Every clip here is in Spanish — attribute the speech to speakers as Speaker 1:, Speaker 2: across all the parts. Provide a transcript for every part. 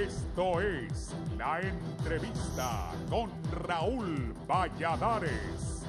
Speaker 1: Esto es La Entrevista con Raúl Valladares.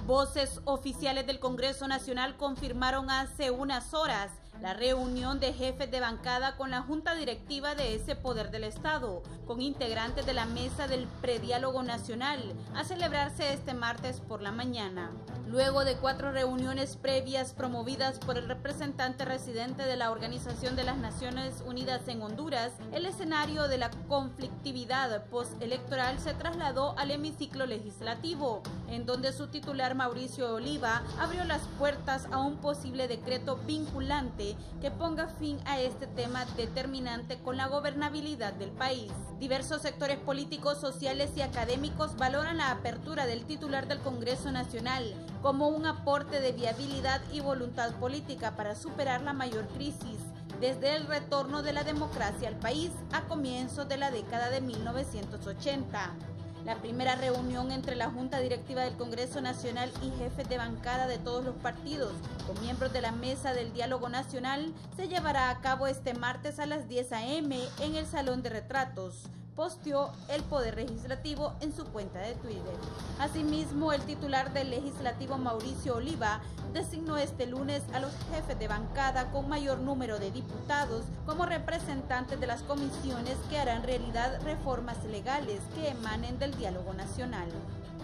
Speaker 2: Voces oficiales del Congreso Nacional confirmaron hace unas horas la reunión de jefes de bancada con la Junta Directiva de ese poder del Estado, con integrantes de la Mesa del Prediálogo Nacional, a celebrarse este martes por la mañana. Luego de 4 reuniones previas promovidas por el representante residente de la Organización de las Naciones Unidas en Honduras, el escenario de la conflictividad postelectoral se trasladó al hemiciclo legislativo, en donde su titular Mauricio Oliva abrió las puertas a un posible decreto vinculante que ponga fin a este tema determinante con la gobernabilidad del país. Diversos sectores políticos, sociales y académicos valoran la apertura del titular del Congreso Nacional como un aporte de viabilidad y voluntad política para superar la mayor crisis desde el retorno de la democracia al país a comienzos de la década de 1980. La primera reunión entre la Junta Directiva del Congreso Nacional y jefes de bancada de todos los partidos, con miembros de la Mesa del Diálogo Nacional, se llevará a cabo este martes a las 10 a.m. en el Salón de Retratos, posteó el Poder Legislativo en su cuenta de Twitter. Asimismo, el titular del Legislativo, Mauricio Oliva, designó este lunes a los jefes de bancada con mayor número de diputados como representantes de las comisiones que harán realidad reformas legales que emanen del diálogo nacional.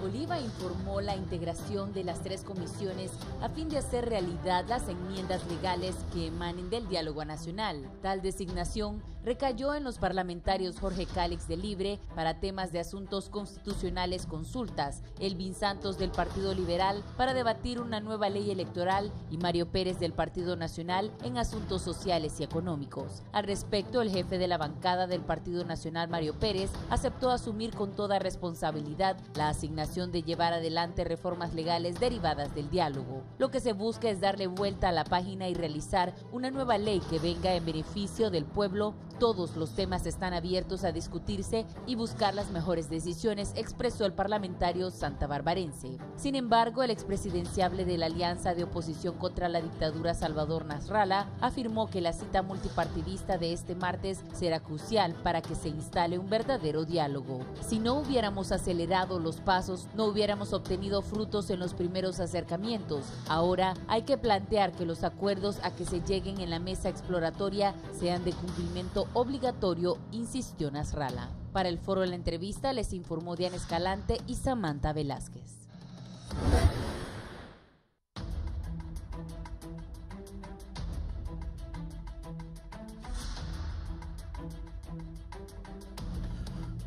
Speaker 3: Oliva informó la integración de las 3 comisiones a fin de hacer realidad las enmiendas legales que emanen del diálogo nacional. Tal designación recayó en los parlamentarios Jorge Cálix de Libre para temas de asuntos constitucionales consultas, Elvin Santos del Partido Liberal para debatir una nueva ley electoral y Mario Pérez del Partido Nacional en asuntos sociales y económicos. Al respecto, el jefe de la bancada del Partido Nacional, Mario Pérez, aceptó asumir con toda responsabilidad la asignación de llevar adelante reformas legales derivadas del diálogo. Lo que se busca es darle vuelta a la página y realizar una nueva ley que venga en beneficio del pueblo. Todos los temas están abiertos a discutirse y buscar las mejores decisiones, expresó el parlamentario santabarbarense. Sin embargo, el expresidenciable de la Alianza de Oposición contra la Dictadura, Salvador Nasralla, afirmó que la cita multipartidista de este martes será crucial para que se instale un verdadero diálogo. Si no hubiéramos acelerado los pasos, no hubiéramos obtenido frutos en los primeros acercamientos. Ahora hay que plantear que los acuerdos a que se lleguen en la mesa exploratoria sean de cumplimiento obligatorio, insistió Nasralla. Para el Foro de la Entrevista les informó Diana Escalante y Samantha Velázquez.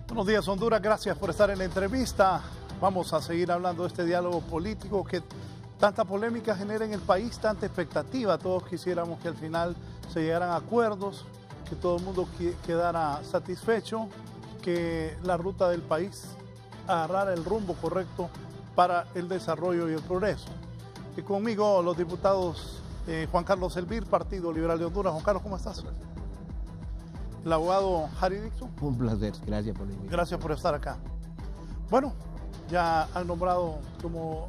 Speaker 4: Buenos días, Honduras, gracias por estar en la entrevista. Vamos a seguir hablando de este diálogo político que tanta polémica genera en el país, tanta expectativa. Todos quisiéramos que al final se llegaran a acuerdos, que todo el mundo quedara satisfecho, que la ruta del país agarrara el rumbo correcto para el desarrollo y el progreso. Y conmigo los diputados Juan Carlos Elvir, Partido Liberal de Honduras. Juan Carlos, ¿cómo estás? El abogado Harry Dixon.
Speaker 5: Un placer, gracias por la invitación.
Speaker 4: Gracias por estar acá. Bueno, ya han nombrado, como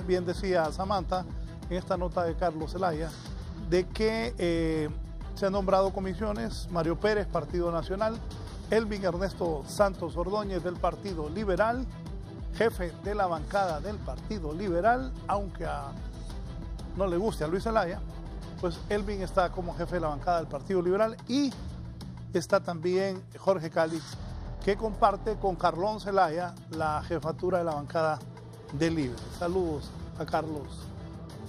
Speaker 4: bien decía Samantha, en esta nota de Carlos Zelaya, de que se han nombrado comisiones: Mario Pérez, Partido Nacional; Elvin Ernesto Santos Ordóñez del Partido Liberal, jefe de la bancada del Partido Liberal, aunque no le guste a Luis Zelaya, pues Elvin está como jefe de la bancada del Partido Liberal, y está también Jorge Cálix, que comparte con Carlón Zelaya la jefatura de la bancada de Libre. Saludos a Carlos,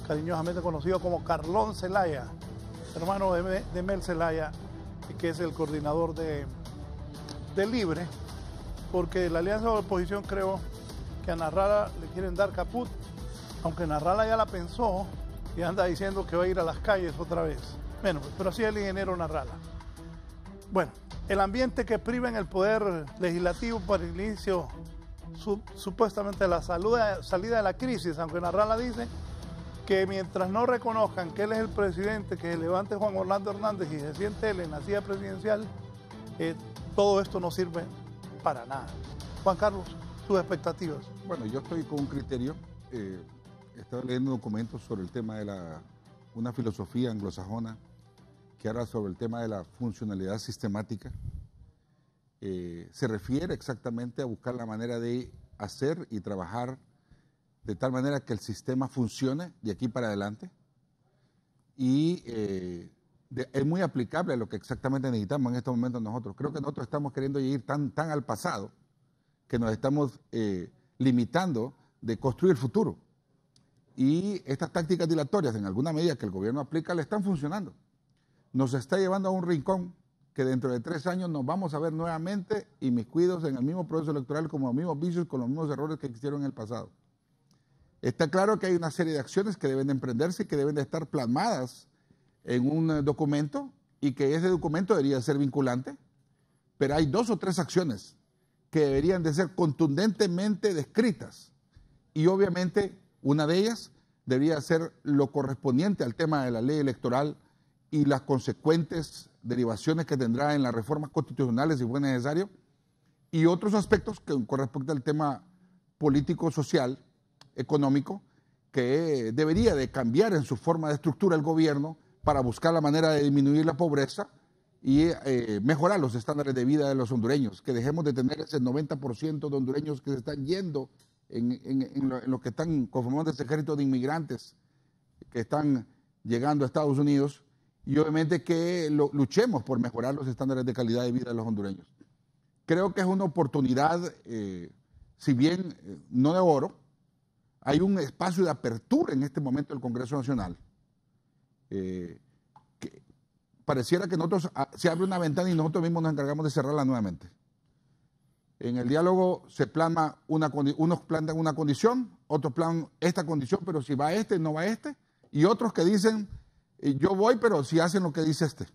Speaker 4: cariñosamente conocido como Carlón Zelaya, hermano de Mel Zelaya, que es el coordinador de Libre, porque la Alianza de Oposición creo que a Nasralla le quieren dar caput, aunque Nasralla ya la pensó y anda diciendo que va a ir a las calles otra vez. Bueno, pero así es el ingeniero Nasralla. Bueno, el ambiente que priva en el poder legislativo para el inicio supuestamente de la salida de la crisis, aunque Nasralla dice que mientras no reconozcan que él es el presidente, que se levante Juan Orlando Hernández y se siente él en la silla presidencial, todo esto no sirve para nada. Juan Carlos, sus expectativas.
Speaker 6: Bueno, yo estoy con un criterio, estaba leyendo documentos sobre el tema de una filosofía anglosajona que habla sobre el tema de la funcionalidad sistemática, se refiere exactamente a buscar la manera de hacer y trabajar de tal manera que el sistema funcione de aquí para adelante y es muy aplicable a lo que exactamente necesitamos en estos momentos nosotros. Creo que nosotros estamos queriendo ir tan al pasado que nos estamos limitando de construir el futuro. Y estas tácticas dilatorias, en alguna medida que el gobierno aplica, le están funcionando. Nos está llevando a un rincón que dentro de 3 años nos vamos a ver nuevamente inmiscuidos en el mismo proceso electoral, con los mismos vicios, con los mismos errores que existieron en el pasado. Está claro que hay una serie de acciones que deben de emprenderse y que deben de estar plasmadas en un documento y que ese documento debería ser vinculante, pero hay 2 o 3 acciones que deberían de ser contundentemente descritas y obviamente una de ellas debería ser lo correspondiente al tema de la ley electoral y las consecuentes derivaciones que tendrá en las reformas constitucionales si fue necesario, y otros aspectos que con respecto al tema político, social, económico, que debería de cambiar en su forma de estructura el gobierno para buscar la manera de disminuir la pobreza y mejorar los estándares de vida de los hondureños, que dejemos de tener ese 90% de hondureños que se están yendo en lo que están conformando ese ejército de inmigrantes que están llegando a Estados Unidos, y obviamente que luchemos por mejorar los estándares de calidad de vida de los hondureños. Creo que es una oportunidad, si bien no de oro, hay un espacio de apertura en este momento del Congreso Nacional. Que pareciera que nosotros se abre una ventana y nosotros mismos nos encargamos de cerrarla nuevamente. En el diálogo se plasma unos plantean una condición, otros plan esta condición, pero si va este, no va este, y otros que dicen yo voy, pero si hacen lo que dice este.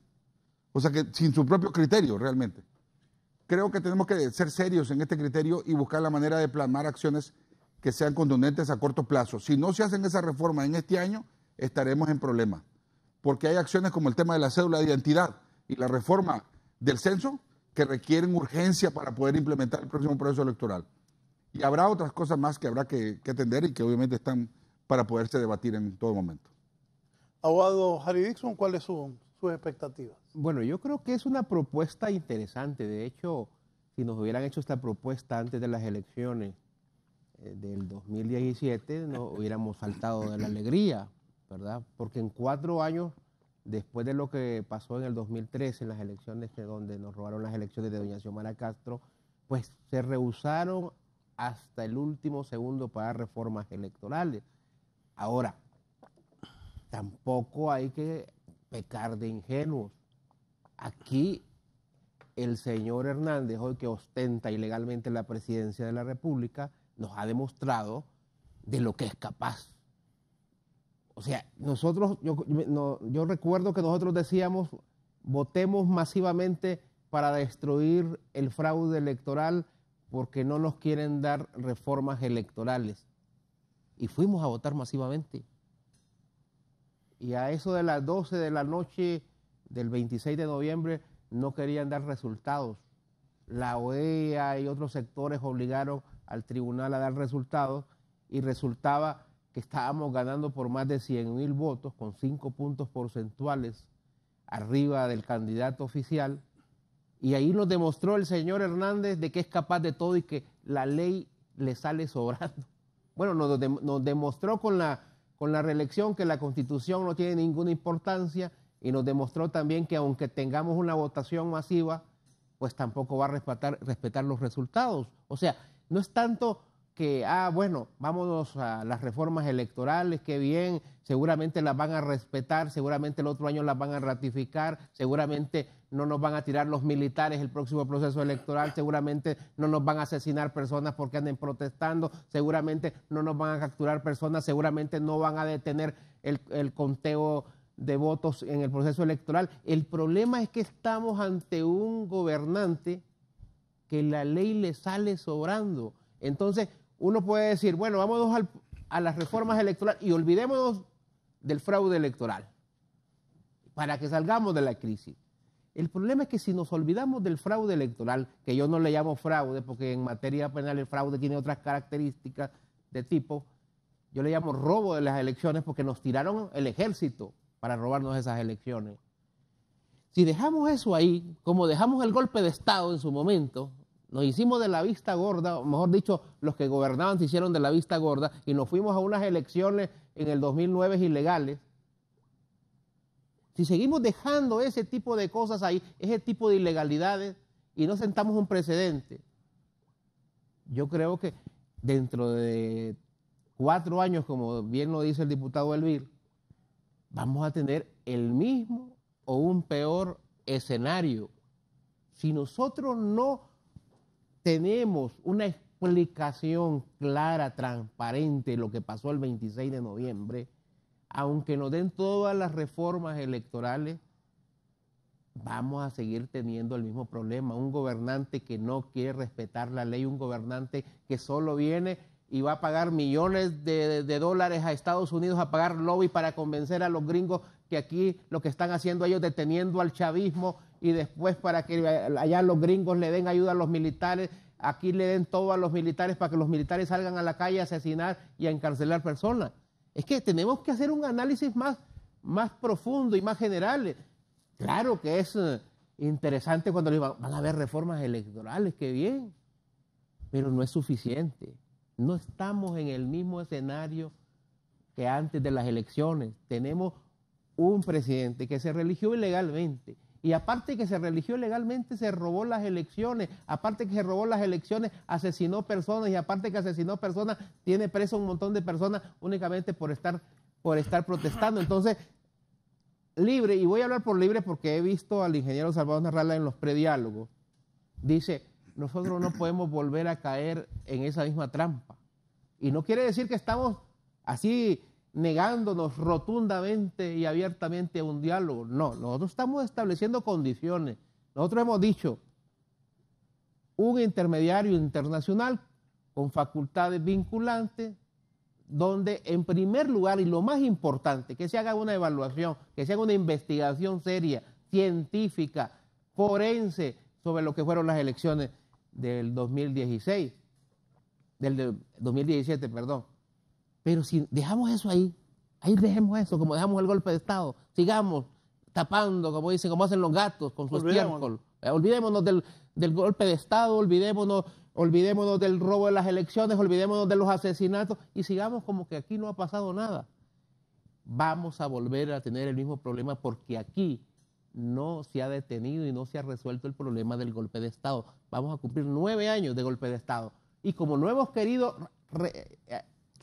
Speaker 6: O sea que sin su propio criterio realmente. Creo que tenemos que ser serios en este criterio y buscar la manera de plasmar acciones que sean contundentes a corto plazo. Si no se hacen esa reforma en este año, estaremos en problemas. Porque hay acciones como el tema de la cédula de identidad y la reforma del censo que requieren urgencia para poder implementar el próximo proceso electoral. Y habrá otras cosas más que habrá que atender y que obviamente están para poderse debatir en todo momento.
Speaker 4: Abogado Harry Dixon, ¿cuáles son sus expectativas?
Speaker 5: Bueno, yo creo que es una propuesta interesante. De hecho, si nos hubieran hecho esta propuesta antes de las elecciones del 2017, nos hubiéramos saltado de la alegría, ¿verdad? Porque en 4 años, después de lo que pasó en el 2013, en las elecciones donde nos robaron las elecciones de doña Xiomara Castro, pues se rehusaron hasta el último segundo para reformas electorales. Ahora, tampoco hay que pecar de ingenuos. Aquí el señor Hernández, hoy que ostenta ilegalmente la presidencia de la República, nos ha demostrado de lo que es capaz. O sea, nosotros, yo recuerdo que nosotros decíamos, votemos masivamente para destruir el fraude electoral porque no nos quieren dar reformas electorales. Y fuimos a votar masivamente. Y a eso de las 12 de la noche del 26 de noviembre no querían dar resultados. La OEA y otros sectores obligaron al tribunal a dar resultados y resultaba que estábamos ganando por más de 100,000 votos con 5 puntos porcentuales arriba del candidato oficial. Y ahí nos demostró el señor Hernández de que es capaz de todo y que la ley le sale sobrando. Bueno, nos demostró con la reelección que la Constitución no tiene ninguna importancia y nos demostró también que aunque tengamos una votación masiva, pues tampoco va a respetar los resultados. O sea, no es tanto que, bueno, vámonos a las reformas electorales, qué bien, seguramente las van a respetar, seguramente el otro año las van a ratificar, seguramente no nos van a tirar los militares el próximo proceso electoral, seguramente no nos van a asesinar personas porque anden protestando, seguramente no nos van a capturar personas, seguramente no van a detener el conteo de votos en el proceso electoral. El problema es que estamos ante un gobernante que la ley le sale sobrando. Entonces, uno puede decir, bueno, vámonos a las reformas electorales y olvidémonos del fraude electoral para que salgamos de la crisis. El problema es que si nos olvidamos del fraude electoral, que yo no le llamo fraude porque en materia penal el fraude tiene otras características de tipo, yo le llamo robo de las elecciones porque nos tiraron el ejército para robarnos esas elecciones. Si dejamos eso ahí, como dejamos el golpe de Estado en su momento, nos hicimos de la vista gorda, o mejor dicho, los que gobernaban se hicieron de la vista gorda, y nos fuimos a unas elecciones en el 2009 ilegales. Si seguimos dejando ese tipo de cosas ahí, ese tipo de ilegalidades, y no sentamos un precedente, yo creo que dentro de 4 años, como bien lo dice el diputado Elvir, vamos a tener el mismo o un peor escenario. Si nosotros no tenemos una explicación clara, transparente de lo que pasó el 26 de noviembre, aunque nos den todas las reformas electorales, vamos a seguir teniendo el mismo problema. Un gobernante que no quiere respetar la ley, un gobernante que solo viene y va a pagar millones de dólares a Estados Unidos a pagar lobby para convencer a los gringos que aquí lo que están haciendo ellos deteniendo al chavismo y después para que allá los gringos le den ayuda a los militares, aquí le den todo a los militares para que los militares salgan a la calle a asesinar y a encarcelar personas. Es que tenemos que hacer un análisis más profundo y más general. Claro que es interesante cuando le van a haber reformas electorales, qué bien, pero no es suficiente. No estamos en el mismo escenario que antes de las elecciones. Tenemos un presidente que se religió ilegalmente, y aparte que se religió ilegalmente, se robó las elecciones, aparte que se robó las elecciones, asesinó personas, y aparte que asesinó personas, tiene preso un montón de personas únicamente por estar protestando. Entonces, Libre, y voy a hablar por Libre porque he visto al ingeniero Salvador Narrala en los prediálogos, dice, nosotros no podemos volver a caer en esa misma trampa. Y no quiere decir que estamos así negándonos rotundamente y abiertamente a un diálogo. No, nosotros estamos estableciendo condiciones. Nosotros hemos dicho un intermediario internacional con facultades vinculantes, donde en primer lugar, y lo más importante, que se haga una evaluación, que se haga una investigación seria, científica, forense, sobre lo que fueron las elecciones del 2017, perdón. Pero si dejamos eso ahí dejemos eso, como dejamos el golpe de Estado, sigamos tapando, como dicen, como hacen los gatos con su estiércol. Olvidémonos del golpe de Estado, olvidémonos del robo de las elecciones, olvidémonos de los asesinatos y sigamos como que aquí no ha pasado nada. Vamos a volver a tener el mismo problema porque aquí no se ha detenido y no se ha resuelto el problema del golpe de Estado. Vamos a cumplir 9 años de golpe de Estado. Y como no hemos querido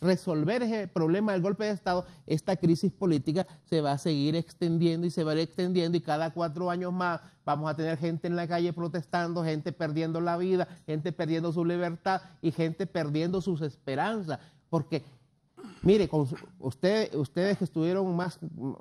Speaker 5: resolver ese problema del golpe de Estado, esta crisis política se va a seguir extendiendo y se va a ir extendiendo, y cada 4 años más vamos a tener gente en la calle protestando, gente perdiendo la vida, gente perdiendo su libertad y gente perdiendo sus esperanzas. Porque, mire, ustedes que estuvieron más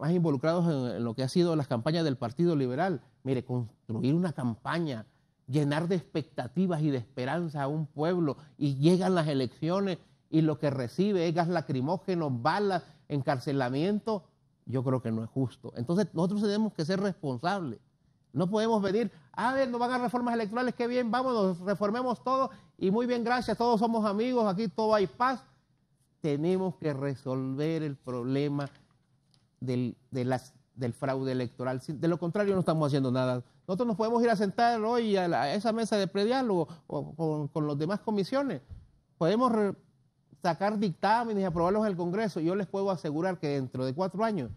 Speaker 5: involucrados en lo que ha sido las campañas del Partido Liberal, mire, construir una campaña, llenar de expectativas y de esperanza a un pueblo, y llegan las elecciones y lo que recibe es gas lacrimógeno, balas, encarcelamiento, yo creo que no es justo. Entonces nosotros tenemos que ser responsables. No podemos venir, a ver, nos van a reformas electorales, qué bien, vámonos, reformemos todo y muy bien, gracias, todos somos amigos, aquí todo hay paz. Tenemos que resolver el problema del fraude electoral. De lo contrario no estamos haciendo nada. Nosotros nos podemos ir a sentar hoy a esa mesa de prediálogo o con las demás comisiones. Podemos sacar dictámenes y aprobarlos en el Congreso. Yo les puedo asegurar que dentro de 4 años,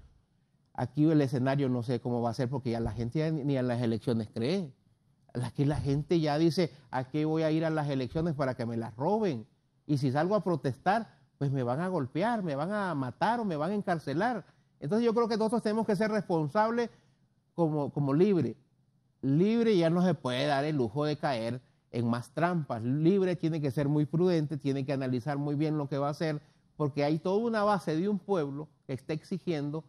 Speaker 5: aquí el escenario no sé cómo va a ser, porque ya la gente ya ni a las elecciones cree. Aquí la gente ya dice, ¿a qué voy a ir a las elecciones para que me las roben? Y si salgo a protestar, pues me van a golpear, me van a matar o me van a encarcelar. Entonces yo creo que nosotros tenemos que ser responsables como Libre. Libre ya no se puede dar el lujo de caer en más trampas. Libre tiene que ser muy prudente, tiene que analizar muy bien lo que va a hacer, porque hay toda una base de un pueblo que está exigiendo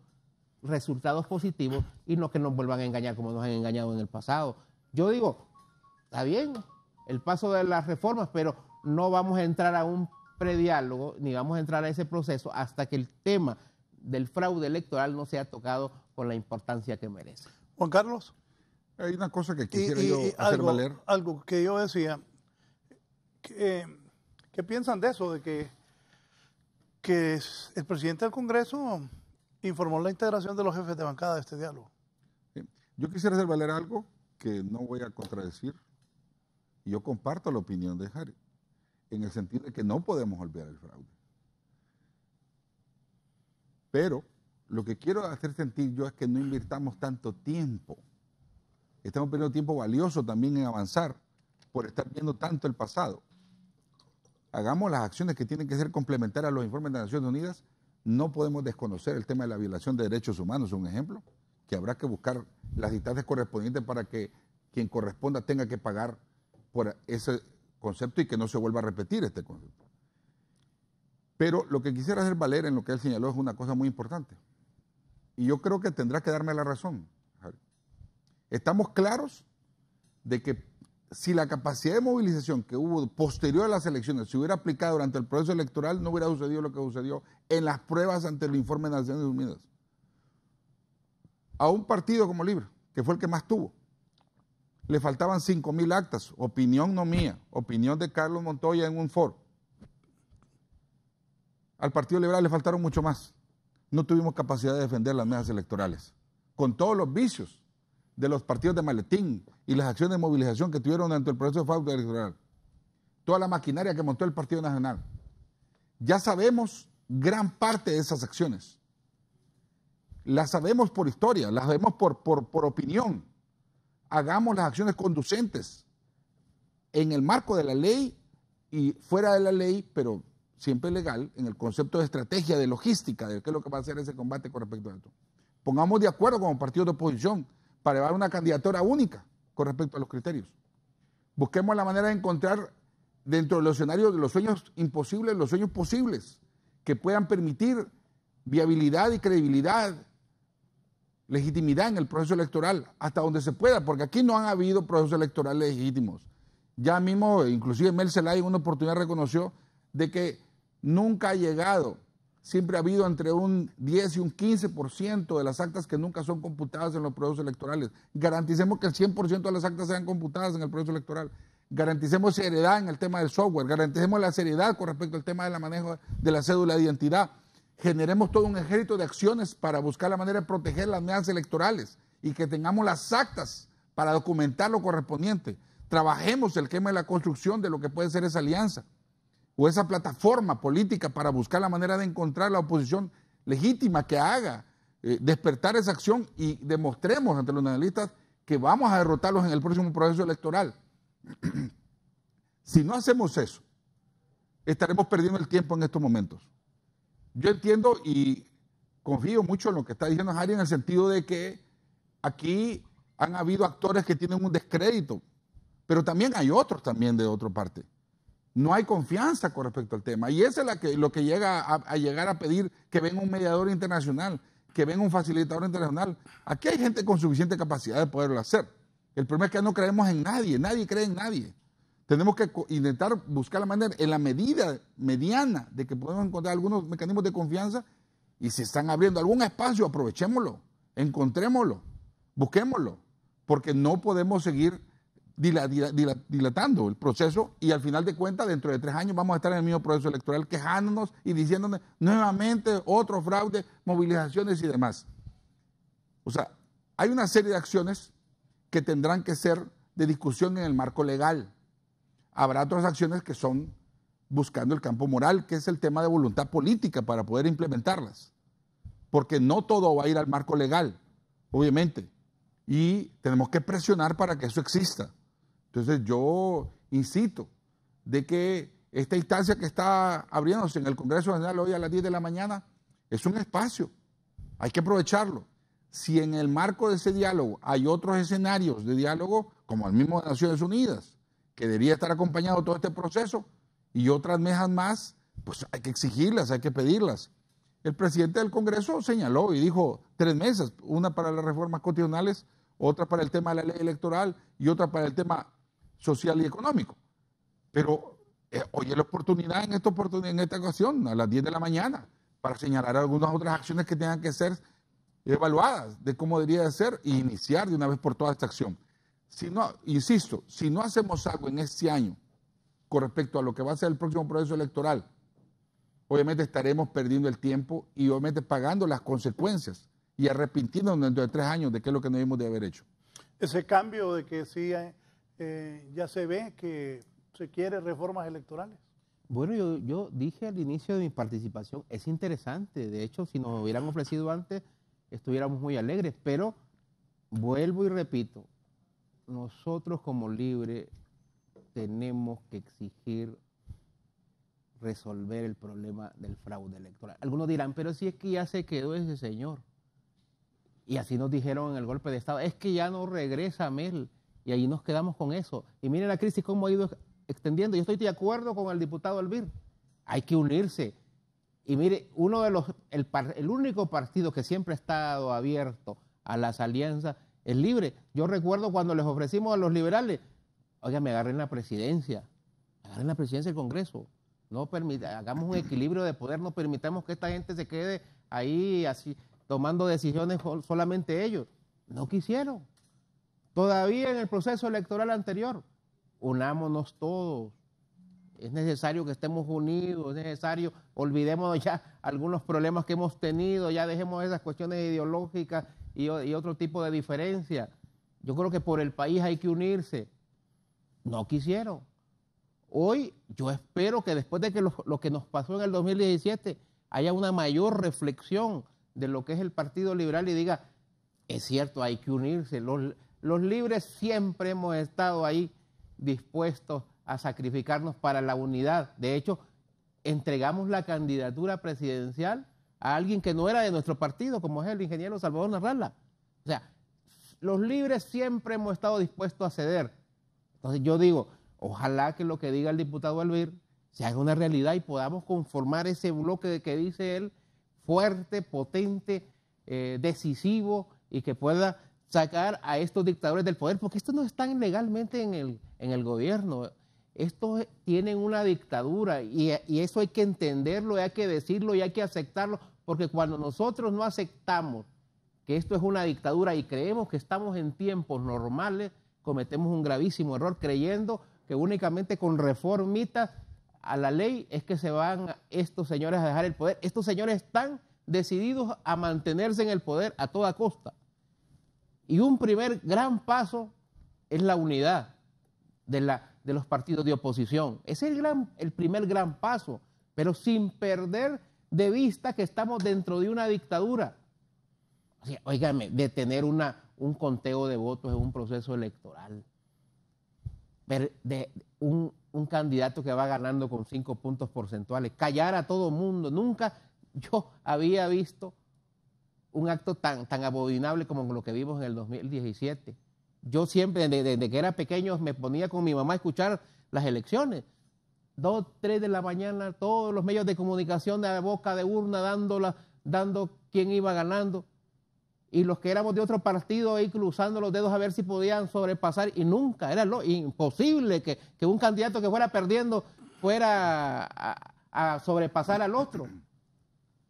Speaker 5: resultados positivos y no que nos vuelvan a engañar como nos han engañado en el pasado. Yo digo, está bien el paso de las reformas, pero no vamos a entrar a un prediálogo ni vamos a entrar a ese proceso hasta que el tema del fraude electoral no sea tocado con la importancia que merece.
Speaker 4: Juan Carlos.
Speaker 6: Hay una cosa que quisiera yo hacer valer.
Speaker 4: Algo que yo decía, ¿qué piensan de eso? De que el presidente del Congreso informó la integración de los jefes de bancada de este diálogo.
Speaker 6: Yo quisiera hacer valer algo que no voy a contradecir. Y yo comparto la opinión de Harry, en el sentido de que no podemos olvidar el fraude. Pero lo que quiero hacer sentir yo es que no invirtamos tanto tiempo. Estamos perdiendo tiempo valioso también en avanzar por estar viendo tanto el pasado. Hagamos las acciones que tienen que ser complementarias a los informes de Naciones Unidas. No podemos desconocer el tema de la violación de derechos humanos, un ejemplo, que habrá que buscar las instancias correspondientes para que quien corresponda tenga que pagar por ese concepto y que no se vuelva a repetir este concepto. Pero lo que quisiera hacer valer en lo que él señaló es una cosa muy importante. Y yo creo que tendrá que darme la razón, Harry. Estamos claros de que si la capacidad de movilización que hubo posterior a las elecciones se hubiera aplicado durante el proceso electoral, no hubiera sucedido lo que sucedió en las pruebas ante el informe de Naciones Unidas. A un partido como Libre, que fue el que más tuvo, le faltaban 5.000 actas, opinión no mía, opinión de Carlos Montoya en un foro. Al Partido Liberal le faltaron mucho más. No tuvimos capacidad de defender las mesas electorales, con todos los vicios de los partidos de maletín y las acciones de movilización que tuvieron durante el proceso de fraude electoral. Toda la maquinaria que montó el Partido Nacional. Ya sabemos gran parte de esas acciones. Las sabemos por historia, las sabemos por opinión. Hagamos las acciones conducentes en el marco de la ley y fuera de la ley, pero siempre legal, en el concepto de estrategia, de logística, de qué es lo que va a hacer ese combate con respecto a esto. Pongamos de acuerdo como partidos de oposición para llevar una candidatura única con respecto a los criterios. Busquemos la manera de encontrar dentro de los escenarios de los sueños imposibles, los sueños posibles, que puedan permitir viabilidad y credibilidad, legitimidad en el proceso electoral, hasta donde se pueda, porque aquí no han habido procesos electorales legítimos. Ya mismo, inclusive Mel Zelaya en una oportunidad reconoció de que nunca ha llegado, siempre ha habido entre un 10 y un 15% de las actas que nunca son computadas en los procesos electorales. Garanticemos que el 100% de las actas sean computadas en el proceso electoral. Garanticemos seriedad en el tema del software, garanticemos la seriedad con respecto al tema del manejo de la cédula de identidad. Generemos todo un ejército de acciones para buscar la manera de proteger las mesas electorales y que tengamos las actas para documentar lo correspondiente. Trabajemos el tema de la construcción de lo que puede ser esa alianza o esa plataforma política para buscar la manera de encontrar la oposición legítima que haga despertar esa acción y demostremos ante los analistas que vamos a derrotarlos en el próximo proceso electoral. Si no hacemos eso, estaremos perdiendo el tiempo en estos momentos. Yo entiendo y confío mucho en lo que está diciendo Harry en el sentido de que aquí han habido actores que tienen un descrédito, pero también hay otros también de otra parte. No hay confianza con respecto al tema. Y eso es lo que llega a llegar a pedir que venga un mediador internacional, que venga un facilitador internacional. Aquí hay gente con suficiente capacidad de poderlo hacer. El problema es que no creemos en nadie, nadie cree en nadie. Tenemos que intentar buscar la manera, en la medida mediana, de que podemos encontrar algunos mecanismos de confianza y si están abriendo algún espacio, aprovechémoslo, encontrémoslo, busquémoslo, porque no podemos seguir dilatando el proceso y al final de cuentas, dentro de 3 años vamos a estar en el mismo proceso electoral quejándonos y diciéndonos nuevamente otro fraude, movilizaciones y demás. O sea, hay una serie de acciones que tendrán que ser de discusión en el marco legal. Habrá otras acciones que son buscando el campo moral, que es el tema de voluntad política para poder implementarlas. Porque no todo va a ir al marco legal, obviamente. Y tenemos que presionar para que eso exista. Entonces yo incito de que esta instancia que está abriéndose en el Congreso Nacional hoy a las 10 de la mañana es un espacio, hay que aprovecharlo. Si en el marco de ese diálogo hay otros escenarios de diálogo, como el mismo de Naciones Unidas, que debería estar acompañado todo este proceso, y otras mesas más, pues hay que exigirlas, hay que pedirlas. El presidente del Congreso señaló y dijo 3 mesas, una para las reformas constitucionales, otra para el tema de la ley electoral y otra para el tema social y económico. Pero hoy es la oportunidad en esta ocasión, a las 10 de la mañana, para señalar algunas otras acciones que tengan que ser evaluadas de cómo debería de ser e iniciar de una vez por toda esta acción. Si no, insisto, si no hacemos algo en este año con respecto a lo que va a ser el próximo proceso electoral, obviamente estaremos perdiendo el tiempo y obviamente pagando las consecuencias y arrepentirnos dentro de 3 años de qué es lo que debimos de haber hecho.
Speaker 4: Ese cambio de que sí ya se ve que se quiere reformas electorales.
Speaker 5: Bueno, yo dije al inicio de mi participación, es interesante, de hecho, si nos hubieran ofrecido antes, estuviéramos muy alegres, pero vuelvo y repito, nosotros como Libre tenemos que exigir resolver el problema del fraude electoral. Algunos dirán, pero si es que ya se quedó ese señor. Y así nos dijeron en el golpe de Estado, es que ya no regresa Mel. Y ahí nos quedamos con eso. Y miren la crisis cómo ha ido extendiendo. Yo estoy de acuerdo con el diputado Elvir. Hay que unirse. Y mire, el único partido que siempre ha estado abierto a las alianzas es Libre. Yo recuerdo cuando les ofrecimos a los liberales, oiga, me agarren la presidencia del Congreso. No hagamos un equilibrio de poder, no permitamos que esta gente se quede ahí así, tomando decisiones solamente ellos. No quisieron. Todavía en el proceso electoral anterior, unámonos todos. Es necesario que estemos unidos, es necesario, olvidémonos ya algunos problemas que hemos tenido, ya dejemos esas cuestiones ideológicas y otro tipo de diferencia. Yo creo que por el país hay que unirse. No quisieron. Hoy yo espero que después de que lo que nos pasó en el 2017 haya una mayor reflexión de lo que es el Partido Liberal y diga, es cierto, hay que unirse. Los libres siempre hemos estado ahí dispuestos a sacrificarnos para la unidad. De hecho, entregamos la candidatura presidencial a alguien que no era de nuestro partido, como es el ingeniero Salvador Narrala. O sea, los libres siempre hemos estado dispuestos a ceder. Entonces yo digo, ojalá que lo que diga el diputado Elvir se haga una realidad y podamos conformar ese bloque que dice él, fuerte, potente, decisivo, y que pueda sacar a estos dictadores del poder, porque estos no están legalmente en el gobierno. Estos tienen una dictadura y eso hay que entenderlo, y hay que decirlo y hay que aceptarlo, porque cuando nosotros no aceptamos que esto es una dictadura y creemos que estamos en tiempos normales, cometemos un gravísimo error creyendo que únicamente con reformitas a la ley es que se van estos señores a dejar el poder. Estos señores están decididos a mantenerse en el poder a toda costa. Y un primer gran paso es la unidad de los partidos de oposición. Ese es el primer gran paso, pero sin perder de vista que estamos dentro de una dictadura. O sea, óigame, de tener un conteo de votos en un proceso electoral, de un candidato que va ganando con 5 puntos porcentuales, callar a todo mundo. Nunca yo había visto un acto tan abominable como lo que vimos en el 2017. Yo siempre, desde que era pequeño, me ponía con mi mamá a escuchar las elecciones. 2, 3 de la mañana, todos los medios de comunicación de boca de urna dando quién iba ganando. Y los que éramos de otro partido ahí cruzando los dedos a ver si podían sobrepasar, y nunca, era imposible que un candidato que fuera perdiendo fuera a sobrepasar al otro.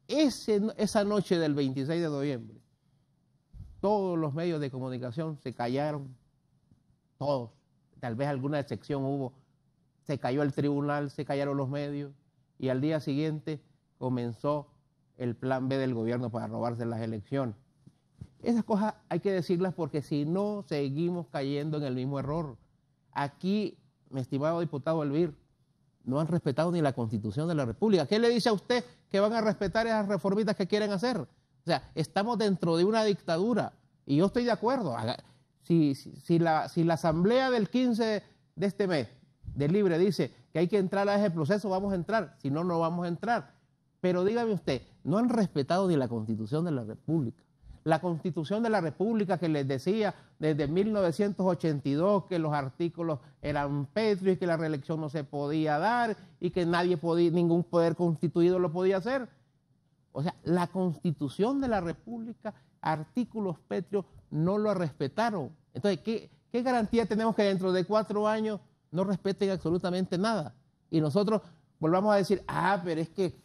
Speaker 5: Esa noche del 26 de noviembre, todos los medios de comunicación se callaron, todos, tal vez alguna excepción hubo, se cayó el tribunal, se callaron los medios, y al día siguiente comenzó el plan B del gobierno para robarse las elecciones. Esas cosas hay que decirlas porque si no seguimos cayendo en el mismo error. Aquí, mi estimado diputado Elvir, no han respetado ni la Constitución de la República. ¿Qué le dice a usted que van a respetar esas reformitas que quieren hacer? O sea, estamos dentro de una dictadura y yo estoy de acuerdo. Si la asamblea del 15 de este mes de Libre dice que hay que entrar a ese proceso, vamos a entrar. Si no, no vamos a entrar. Pero dígame usted, no han respetado ni la Constitución de la República. La Constitución de la República que les decía desde 1982 que los artículos eran pétreos y que la reelección no se podía dar y que ningún poder constituido lo podía hacer. O sea, la Constitución de la República, artículos pétreos, no lo respetaron. Entonces, ¿qué garantía tenemos que dentro de 4 años no respeten absolutamente nada? Y nosotros volvamos a decir, pero es que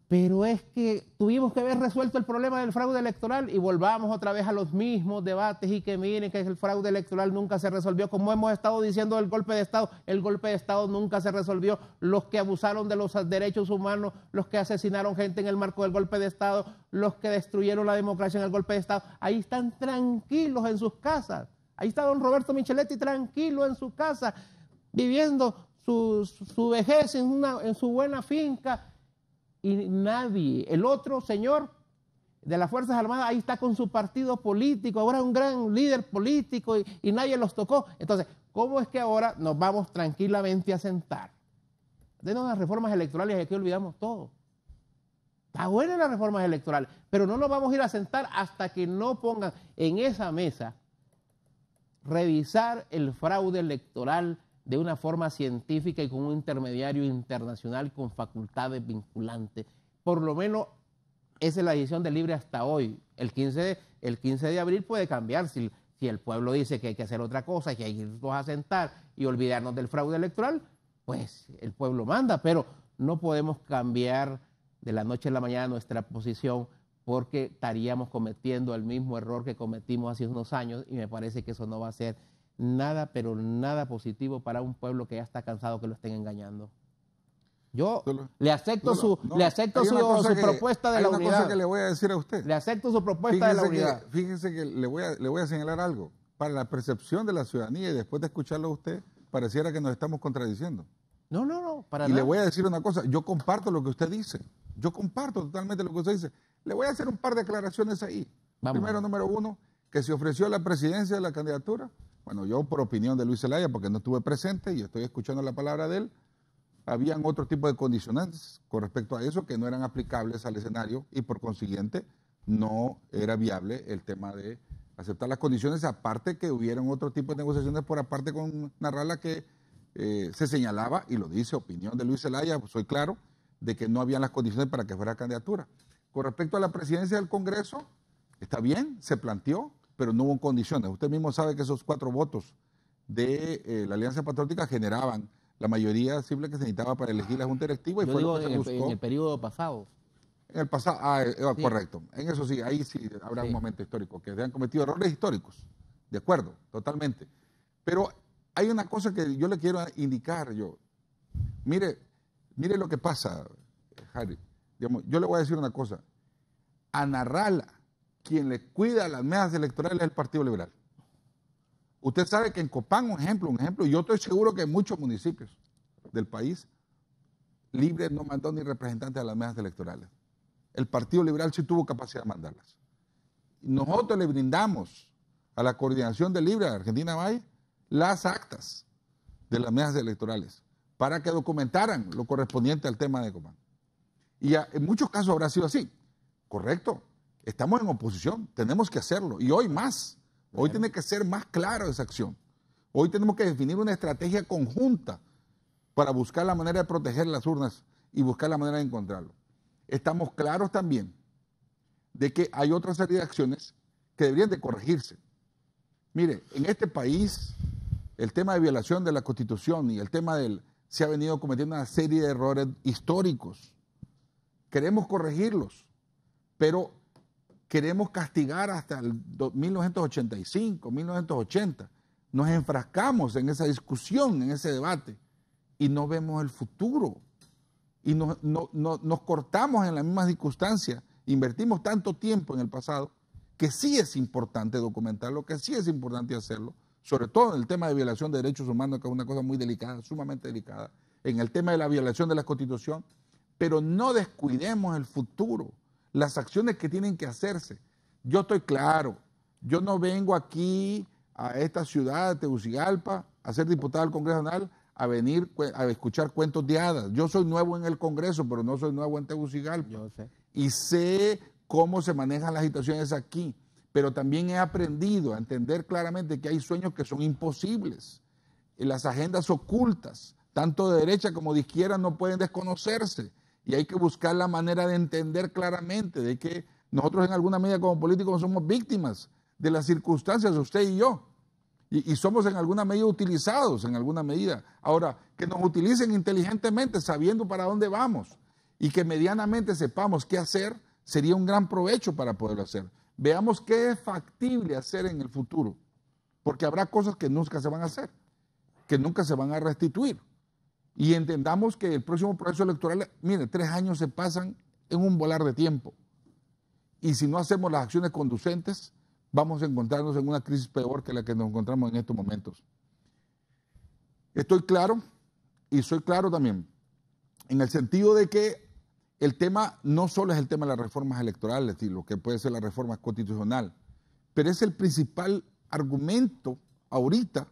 Speaker 5: Pero es que tuvimos que haber resuelto el problema del fraude electoral y volvamos otra vez a los mismos debates y que miren que el fraude electoral nunca se resolvió. Como hemos estado diciendo del golpe de Estado, el golpe de Estado nunca se resolvió. Los que abusaron de los derechos humanos, los que asesinaron gente en el marco del golpe de Estado, los que destruyeron la democracia en el golpe de Estado, ahí están tranquilos en sus casas. Ahí está don Roberto Micheletti tranquilo en su casa, viviendo su vejez en su buena finca. Y nadie, el otro señor de las Fuerzas Armadas, ahí está con su partido político, ahora es un gran líder político y nadie los tocó. Entonces, ¿cómo es que ahora nos vamos tranquilamente a sentar? Denos las reformas electorales y aquí olvidamos todo. Está buena las reformas electorales, pero no nos vamos a ir a sentar hasta que no pongan en esa mesa revisar el fraude electoral de una forma científica y con un intermediario internacional con facultades vinculantes. Por lo menos esa es la decisión de Libre hasta hoy. El 15 de abril puede cambiar si el pueblo dice que hay que hacer otra cosa, que hay que irnos a sentar y olvidarnos del fraude electoral, pues el pueblo manda, pero no podemos cambiar de la noche a la mañana nuestra posición porque estaríamos cometiendo el mismo error que cometimos hace unos años y me parece que eso no va a ser nada, pero nada positivo para un pueblo que ya está cansado que lo estén engañando. Yo le acepto su propuesta de la unidad. Hay una cosa
Speaker 6: que le voy a decir a usted.
Speaker 5: Le acepto su propuesta de la unidad.
Speaker 6: Fíjese que le voy a señalar algo. Para la percepción de la ciudadanía y después de escucharlo a usted, pareciera que nos estamos contradiciendo.
Speaker 5: No, para
Speaker 6: nada. Y le voy a decir una cosa. Yo comparto lo que usted dice. Yo comparto totalmente lo que usted dice. Le voy a hacer un par de aclaraciones ahí.
Speaker 5: Vamos.
Speaker 6: Primero, número uno, que se ofreció la presidencia de la candidatura. Bueno, yo por opinión de Luis Zelaya, porque no estuve presente y estoy escuchando la palabra de él, habían otro tipo de condicionantes con respecto a eso que no eran aplicables al escenario y por consiguiente no era viable el tema de aceptar las condiciones, aparte que hubieran otro tipo de negociaciones por aparte con Narrala que se señalaba, y lo dice opinión de Luis Zelaya, pues soy claro, de que no habían las condiciones para que fuera candidatura. Con respecto a la presidencia del Congreso, está bien, se planteó, pero no hubo condiciones. Usted mismo sabe que esos 4 votos de la Alianza Patriótica generaban la mayoría simple que se necesitaba para elegir la Junta Directiva. Y
Speaker 5: yo
Speaker 6: fue
Speaker 5: digo
Speaker 6: lo que se buscó.
Speaker 5: en el periodo pasado.
Speaker 6: En el pasado, sí. Correcto. En eso sí, ahí sí habrá un momento histórico, que se han cometido errores históricos. De acuerdo, totalmente. Pero hay una cosa que yo le quiero indicar yo. Mire lo que pasa, Harry. Digamos, yo le voy a decir una cosa. A Narrala, quien le cuida las mesas electorales es el Partido Liberal. Usted sabe que en Copán, un ejemplo, yo estoy seguro que en muchos municipios del país, Libre no mandó ni representantes a las mesas electorales. El Partido Liberal sí tuvo capacidad de mandarlas. Nosotros le brindamos a la coordinación de Libre, de Argentina Valle, las actas de las mesas electorales para que documentaran lo correspondiente al tema de Copán. Y en muchos casos habrá sido así. Correcto. Estamos en oposición, tenemos que hacerlo. Y hoy más. Hoy tiene que ser más claro esa acción. Hoy tenemos que definir una estrategia conjunta para buscar la manera de proteger las urnas y buscar la manera de encontrarlo. Estamos claros también de que hay otra serie de acciones que deberían de corregirse. Mire, en este país el tema de violación de la Constitución y el tema se ha venido cometiendo una serie de errores históricos. Queremos corregirlos, pero queremos castigar hasta el 1985, 1980. Nos enfrascamos en esa discusión, en ese debate, y no vemos el futuro. Y nos cortamos en las mismas circunstancias, invertimos tanto tiempo en el pasado, que sí es importante documentarlo, que sí es importante hacerlo, sobre todo en el tema de violación de derechos humanos, que es una cosa muy delicada, sumamente delicada, en el tema de la violación de la Constitución, pero no descuidemos el futuro, las acciones que tienen que hacerse. Yo estoy claro, yo no vengo aquí a esta ciudad de Tegucigalpa a ser diputado del Congreso Nacional a venir a escuchar cuentos de hadas. Yo soy nuevo en el Congreso, pero no soy nuevo en Tegucigalpa.
Speaker 5: Yo sé.
Speaker 6: Y sé cómo se manejan las situaciones aquí, pero también he aprendido a entender claramente que hay sueños que son imposibles. Las agendas ocultas, tanto de derecha como de izquierda, no pueden desconocerse. Y hay que buscar la manera de entender claramente de que nosotros en alguna medida como políticos somos víctimas de las circunstancias, usted y yo. Y somos en alguna medida utilizados, en alguna medida. Ahora, que nos utilicen inteligentemente, sabiendo para dónde vamos. y que medianamente sepamos qué hacer, sería un gran provecho para poderlo hacer. Veamos qué es factible hacer en el futuro, porque habrá cosas que nunca se van a hacer, que nunca se van a restituir. Y entendamos que el próximo proceso electoral, mire, 3 años se pasan en un volar de tiempo. Y si no hacemos las acciones conducentes, vamos a encontrarnos en una crisis peor que la que nos encontramos en estos momentos. Estoy claro, y soy claro también, en el sentido de que el tema no solo es el tema de las reformas electorales, y lo que puede ser la reforma constitucional, pero es el principal argumento ahorita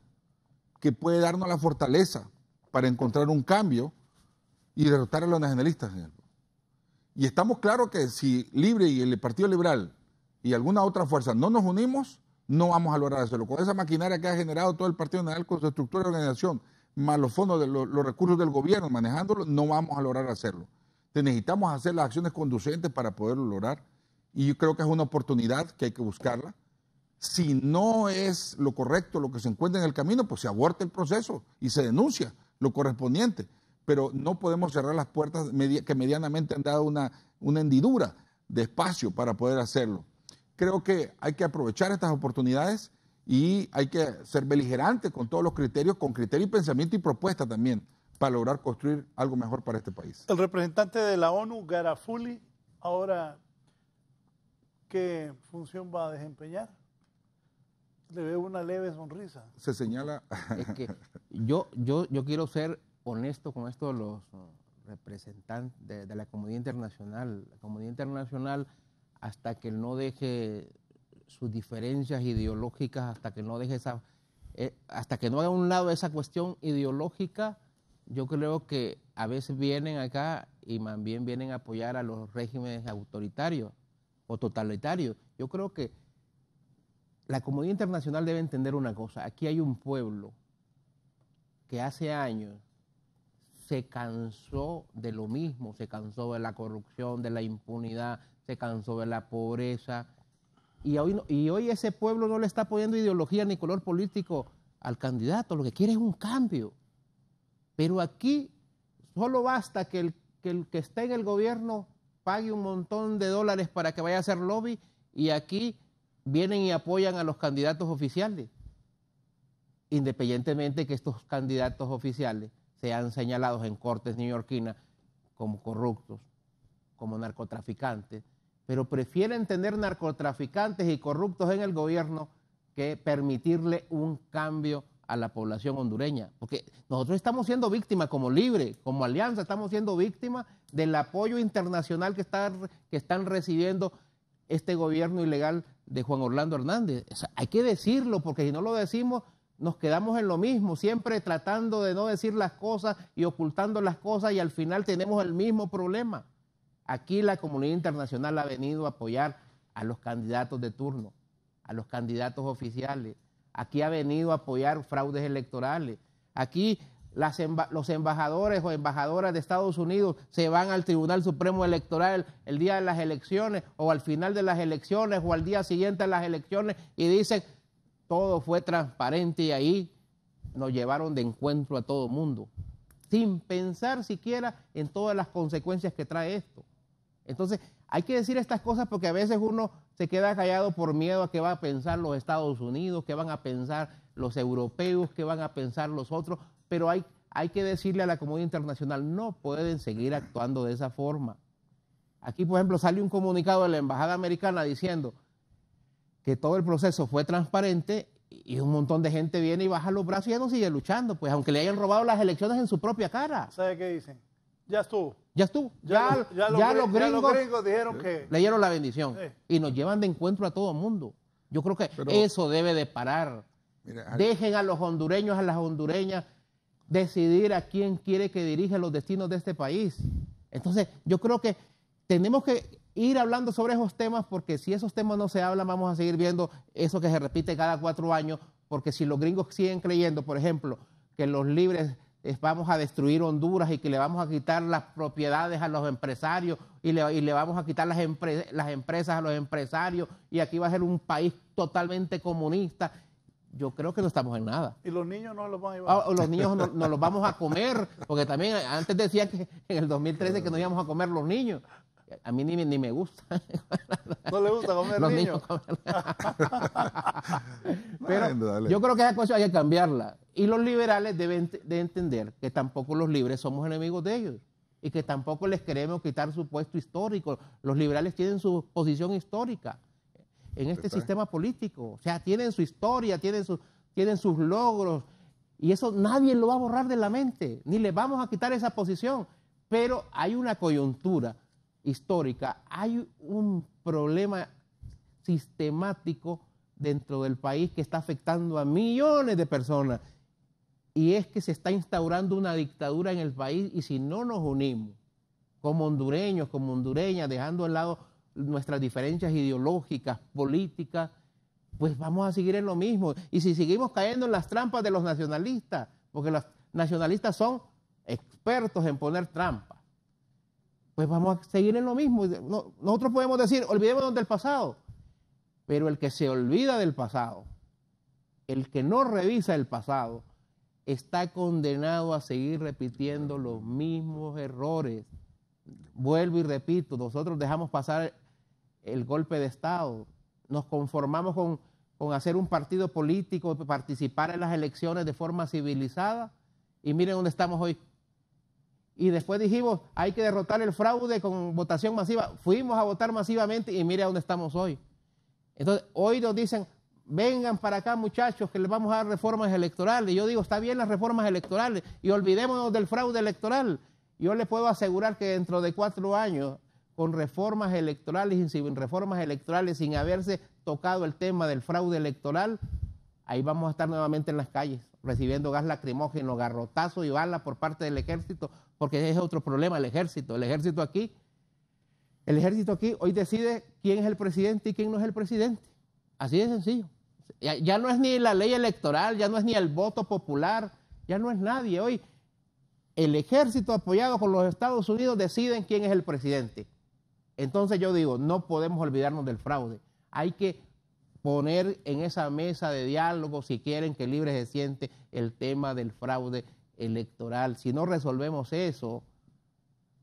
Speaker 6: que puede darnos la fortaleza para encontrar un cambio y derrotar a los nacionalistas, señor. Y estamos claros que si Libre y el Partido Liberal y alguna otra fuerza no nos unimos, no vamos a lograr hacerlo. Con esa maquinaria que ha generado todo el Partido Nacional con su estructura de organización, más los fondos, de los recursos del gobierno manejándolo, no vamos a lograr hacerlo. Entonces necesitamos hacer las acciones conducentes para poderlo lograr. Y yo creo que es una oportunidad que hay que buscarla. Si no es lo correcto lo que se encuentra en el camino, pues se aborta el proceso y se denuncia lo correspondiente. Pero no podemos cerrar las puertas que medianamente han dado una hendidura de espacio para poder hacerlo. Creo que hay que aprovechar estas oportunidades y hay que ser beligerante con todos los criterios, con criterio y pensamiento y propuesta también, para lograr construir algo mejor para este país.
Speaker 4: El representante de la ONU, Garafuli, ahora, ¿qué función va a desempeñar? Le veo una leve sonrisa.
Speaker 6: Se señala...
Speaker 5: Es que yo quiero ser honesto con esto de los representantes de la comunidad internacional. La comunidad internacional, hasta que no deje sus diferencias ideológicas, hasta que no deje hasta que no haga a un lado esa cuestión ideológica, yo creo que a veces vienen acá y más bien vienen a apoyar a los regímenes autoritarios o totalitarios. Yo creo que la comunidad internacional debe entender una cosa. Aquí hay un pueblo que hace años se cansó de lo mismo, se cansó de la corrupción, de la impunidad, se cansó de la pobreza. Y hoy ese pueblo no le está poniendo ideología ni color político al candidato, lo que quiere es un cambio. Pero aquí solo basta que el que esté en el gobierno pague un montón de dólares para que vaya a hacer lobby, y aquí vienen y apoyan a los candidatos oficiales, independientemente que estos candidatos oficiales sean señalados en cortes neoyorquinas como corruptos, como narcotraficantes, pero prefieren tener narcotraficantes y corruptos en el gobierno que permitirle un cambio a la población hondureña. Porque nosotros estamos siendo víctimas, como Libre, como Alianza, estamos siendo víctimas del apoyo internacional que están recibiendo este gobierno ilegal de Juan Orlando Hernández. O sea, hay que decirlo, porque si no lo decimos, nos quedamos en lo mismo, siempre tratando de no decir las cosas y ocultando las cosas, y al final tenemos el mismo problema. Aquí la comunidad internacional ha venido a apoyar a los candidatos de turno, a los candidatos oficiales. Aquí ha venido a apoyar fraudes electorales. Aquí los embajadores o embajadoras de Estados Unidos se van al Tribunal Supremo Electoral el día de las elecciones, o al final de las elecciones, o al día siguiente de las elecciones, y dicen todo fue transparente, y ahí nos llevaron de encuentro a todo mundo, sin pensar siquiera en todas las consecuencias que trae esto. Entonces, hay que decir estas cosas, porque a veces uno se queda callado por miedo a qué va a pensar los Estados Unidos, qué van a pensar los europeos, qué van a pensar los otros, pero hay que decirle a la comunidad internacional, no pueden seguir actuando de esa forma. Aquí, por ejemplo, sale un comunicado de la Embajada Americana diciendo que todo el proceso fue transparente, y un montón de gente viene y baja los brazos y ya no sigue luchando, pues aunque le hayan robado las elecciones en su propia cara.
Speaker 4: ¿Sabe qué dicen? Ya estuvo.
Speaker 5: Ya estuvo.
Speaker 4: Ya los gringos dijeron que...
Speaker 5: Le dieron la bendición.
Speaker 4: Sí.
Speaker 5: Y nos llevan de encuentro a todo el mundo. Yo creo que eso debe de parar.
Speaker 6: Mira,
Speaker 5: Dejen a los hondureños, a las hondureñas, decidir a quién quiere que dirija los destinos de este país. Entonces, yo creo que tenemos que ir hablando sobre esos temas, porque si esos temas no se hablan, vamos a seguir viendo eso que se repite cada 4 años, porque si los gringos siguen creyendo, por ejemplo, que los libres vamos a destruir Honduras y que le vamos a quitar las propiedades a los empresarios y le vamos a quitar las empresas a los empresarios, y aquí va a ser un país totalmente comunista, yo creo que no estamos en nada.
Speaker 4: ¿Y los niños no los van a llevar?
Speaker 5: Los niños no los vamos a comer, porque también antes decían que en el 2013 que nos íbamos a comer los niños. A mí ni me gusta.
Speaker 4: ¿No le gusta comer
Speaker 5: los
Speaker 4: niños?
Speaker 5: Pero
Speaker 6: Dale.
Speaker 5: yo creo que esa cosa hay que cambiarla. Y los liberales deben de entender que tampoco los libres somos enemigos de ellos y que tampoco les queremos quitar su puesto histórico. Los liberales tienen su posición histórica en este sistema político. O sea, tienen su historia, tienen sus logros, y eso nadie lo va a borrar de la mente, ni le vamos a quitar esa posición. Pero hay una coyuntura histórica, hay un problema sistemático dentro del país que está afectando a millones de personas, y es que se está instaurando una dictadura en el país, y si no nos unimos como hondureños, como hondureñas, dejando de lado nuestras diferencias ideológicas, políticas, pues vamos a seguir en lo mismo. Y si seguimos cayendo en las trampas de los nacionalistas, porque los nacionalistas son expertos en poner trampas, pues vamos a seguir en lo mismo. Nosotros podemos decir, olvidémonos del pasado, pero el que se olvida del pasado, el que no revisa el pasado, está condenado a seguir repitiendo los mismos errores. Vuelvo y repito, nosotros dejamos pasar el golpe de Estado, nos conformamos con hacer un partido político, participar en las elecciones de forma civilizada, y miren dónde estamos hoy. Y después dijimos, hay que derrotar el fraude con votación masiva. Fuimos a votar masivamente y mire dónde estamos hoy. Entonces, hoy nos dicen, vengan para acá muchachos, que les vamos a dar reformas electorales. Y yo digo, está bien las reformas electorales, y olvidémonos del fraude electoral. Yo le puedo asegurar que dentro de 4 años, con reformas electorales y sin reformas electorales, sin haberse tocado el tema del fraude electoral, ahí vamos a estar nuevamente en las calles, recibiendo gas lacrimógeno, garrotazos y balas por parte del ejército, porque es otro problema el ejército. El ejército aquí hoy decide quién es el presidente y quién no es el presidente. Así de sencillo. Ya no es ni la ley electoral, ya no es ni el voto popular, ya no es nadie. Hoy el ejército apoyado por los Estados Unidos deciden quién es el presidente. Entonces yo digo, no podemos olvidarnos del fraude. Hay que poner en esa mesa de diálogo, si quieren que libre se siente, el tema del fraude electoral. Si no resolvemos eso,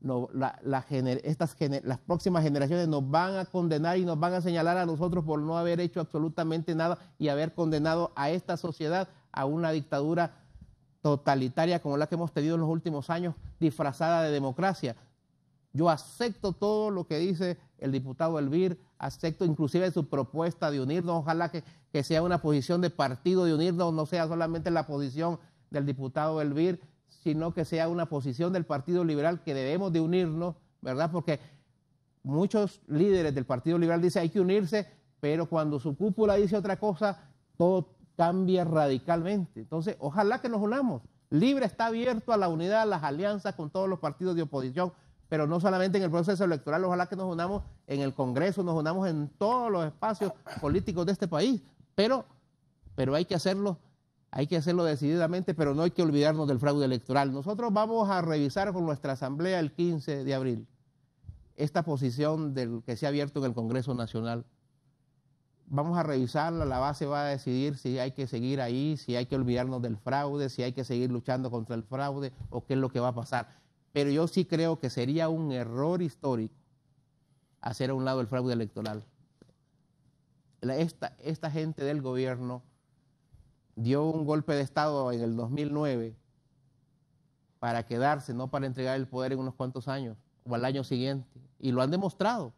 Speaker 5: las próximas generaciones nos van a condenar y nos van a señalar a nosotros por no haber hecho absolutamente nada y haber condenado a esta sociedad a una dictadura totalitaria como la que hemos tenido en los últimos años, disfrazada de democracia. Yo acepto todo lo que dice el diputado Elvir, acepto inclusive su propuesta de unirnos, ojalá que sea una posición de partido de unirnos, no sea solamente la posición del diputado Elvir, sino que sea una posición del Partido Liberal, que debemos de unirnos, ¿verdad? Porque muchos líderes del Partido Liberal dicen hay que unirse, pero cuando su cúpula dice otra cosa, todo cambia radicalmente. Entonces, ojalá que nos unamos. Libre está abierto a la unidad, a las alianzas con todos los partidos de oposición, pero no solamente en el proceso electoral, ojalá que nos unamos en el Congreso, nos unamos en todos los espacios políticos de este país, pero hay que hacerlo decididamente, pero no hay que olvidarnos del fraude electoral. Nosotros vamos a revisar con nuestra asamblea el 15 de abril esta posición del que se ha abierto en el Congreso Nacional. Vamos a revisarla, la base va a decidir si hay que seguir ahí, si hay que olvidarnos del fraude, si hay que seguir luchando contra el fraude o qué es lo que va a pasar. Pero yo sí creo que sería un error histórico hacer a un lado el fraude electoral. Esta gente del gobierno dio un golpe de Estado en el 2009 para quedarse, no para entregar el poder en unos cuantos años o al año siguiente. Y lo han demostrado.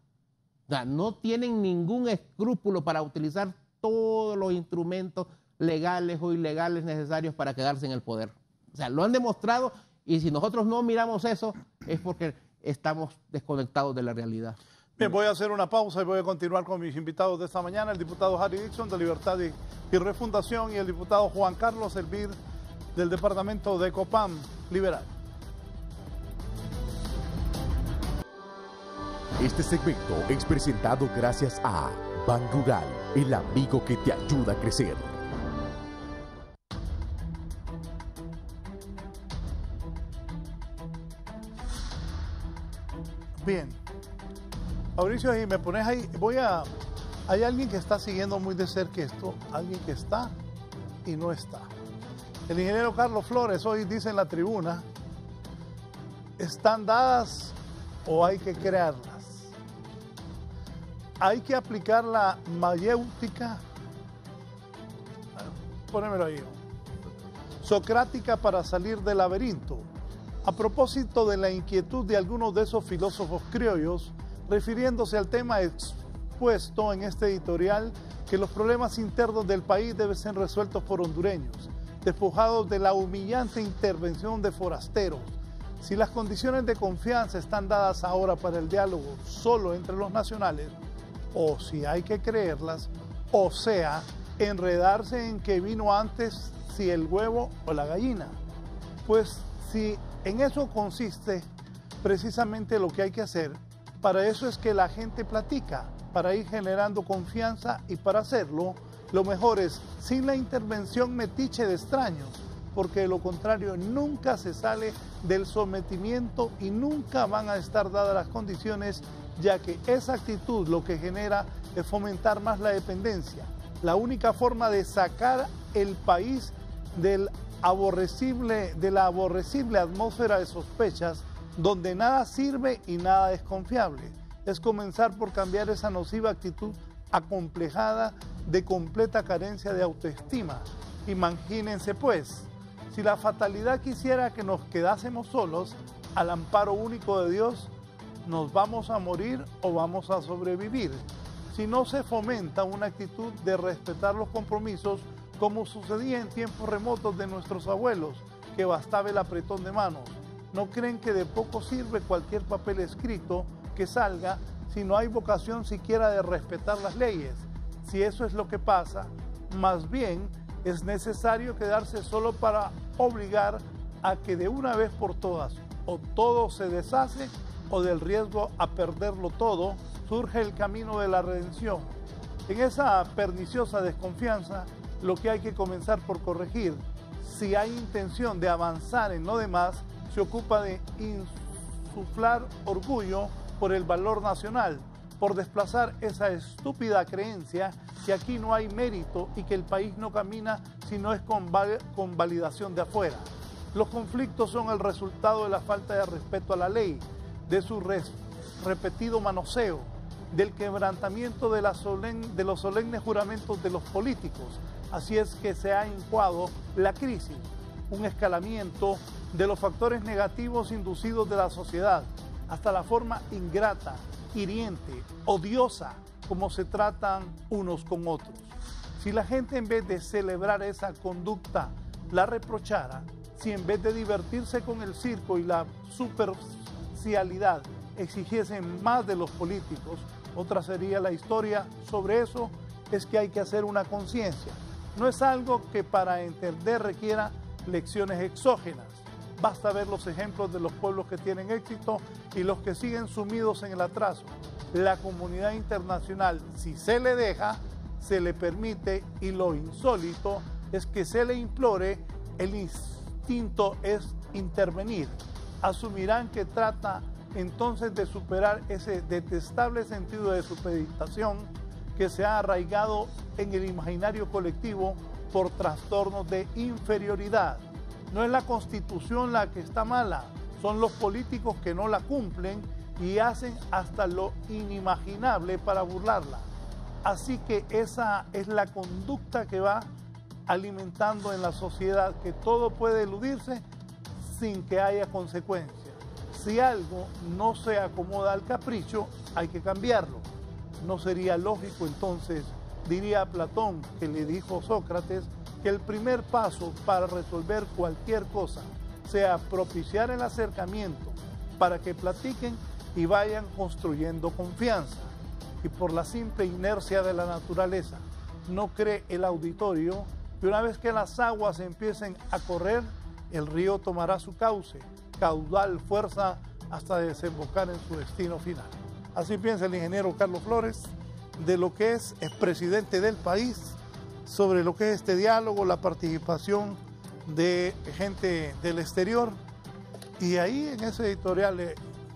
Speaker 5: O sea, no tienen ningún escrúpulo para utilizar todos los instrumentos legales o ilegales necesarios para quedarse en el poder. O sea, lo han demostrado, y si nosotros no miramos eso es porque estamos desconectados de la realidad.
Speaker 4: Bien, voy a hacer una pausa y voy a continuar con mis invitados de esta mañana, el diputado Harry Dixon de Libertad y Refundación y el diputado Juan Carlos Elvir del departamento de Copam Liberal.
Speaker 7: Este segmento es presentado gracias a Ban Rural, el amigo que te ayuda a crecer.
Speaker 4: Bien. Mauricio, y me pones ahí, hay alguien que está siguiendo muy de cerca esto, alguien que está y no está. El ingeniero Carlos Flores hoy dice en la tribuna, ¿están dadas o hay que crearlas? Hay que aplicar la mayéutica, ponémelo ahí, socrática para salir del laberinto. A propósito de la inquietud de algunos de esos filósofos criollos, refiriéndose al tema expuesto en este editorial, que los problemas internos del país deben ser resueltos por hondureños, despojados de la humillante intervención de forasteros. Si las condiciones de confianza están dadas ahora para el diálogo solo entre los nacionales, o si hay que creerlas, o sea, enredarse en que vino antes si el huevo o la gallina. Pues si en eso consiste precisamente lo que hay que hacer, para eso es que la gente platica, para ir generando confianza, y para hacerlo, lo mejor es sin la intervención metiche de extraños, porque de lo contrario nunca se sale del sometimiento y nunca van a estar dadas las condiciones, ya que esa actitud lo que genera es fomentar más la dependencia. La única forma de sacar el país de la aborrecible atmósfera de sospechas, donde nada sirve y nada es confiable, es comenzar por cambiar esa nociva actitud acomplejada de completa carencia de autoestima. Imagínense pues, si la fatalidad quisiera que nos quedásemos solos al amparo único de Dios, ¿nos vamos a morir o vamos a sobrevivir? Si no se fomenta una actitud de respetar los compromisos, como sucedía en tiempos remotos de nuestros abuelos, que bastaba el apretón de manos. ¿No creen que de poco sirve cualquier papel escrito que salga si no hay vocación siquiera de respetar las leyes? Si eso es lo que pasa, más bien es necesario quedarse solo para obligar a que de una vez por todas o todo se deshace, o del riesgo a perderlo todo surge el camino de la redención. En esa perniciosa desconfianza, lo que hay que comenzar por corregir, si hay intención de avanzar en lo demás, se ocupa de insuflar orgullo por el valor nacional, por desplazar esa estúpida creencia que aquí no hay mérito y que el país no camina si no es con validación de afuera. Los conflictos son el resultado de la falta de respeto a la ley, de su repetido manoseo, del quebrantamiento de los solemnes juramentos de los políticos. Así es que se ha incuado la crisis, un escalamiento de los factores negativos inducidos de la sociedad, hasta la forma ingrata, hiriente, odiosa, como se tratan unos con otros. Si la gente, en vez de celebrar esa conducta, la reprochara, si en vez de divertirse con el circo y la superficialidad exigiesen más de los políticos, otra sería la historia. Sobre eso es que hay que hacer una conciencia. No es algo que para entender requiera lecciones exógenas. Basta ver los ejemplos de los pueblos que tienen éxito y los que siguen sumidos en el atraso. La comunidad internacional, si se le deja, se le permite, y lo insólito es que se le implore, el instinto es intervenir. Asumirán que trata entonces de superar ese detestable sentido de supeditación que se ha arraigado en el imaginario colectivo por trastornos de inferioridad. No es la Constitución la que está mala, son los políticos que no la cumplen y hacen hasta lo inimaginable para burlarla. Así que esa es la conducta que va alimentando en la sociedad, que todo puede eludirse sin que haya consecuencias. Si algo no se acomoda al capricho, hay que cambiarlo. No sería lógico entonces, diría Platón, que le dijo Sócrates, que el primer paso para resolver cualquier cosa sea propiciar el acercamiento para que platiquen y vayan construyendo confianza. Y por la simple inercia de la naturaleza, no cree el auditorio que una vez que las aguas empiecen a correr, el río tomará su cauce, caudal, fuerza, hasta desembocar en su destino final. Así piensa el ingeniero Carlos Flores de lo que es presidente del país, sobre lo que es este diálogo, la participación de gente del exterior. Y ahí en ese editorial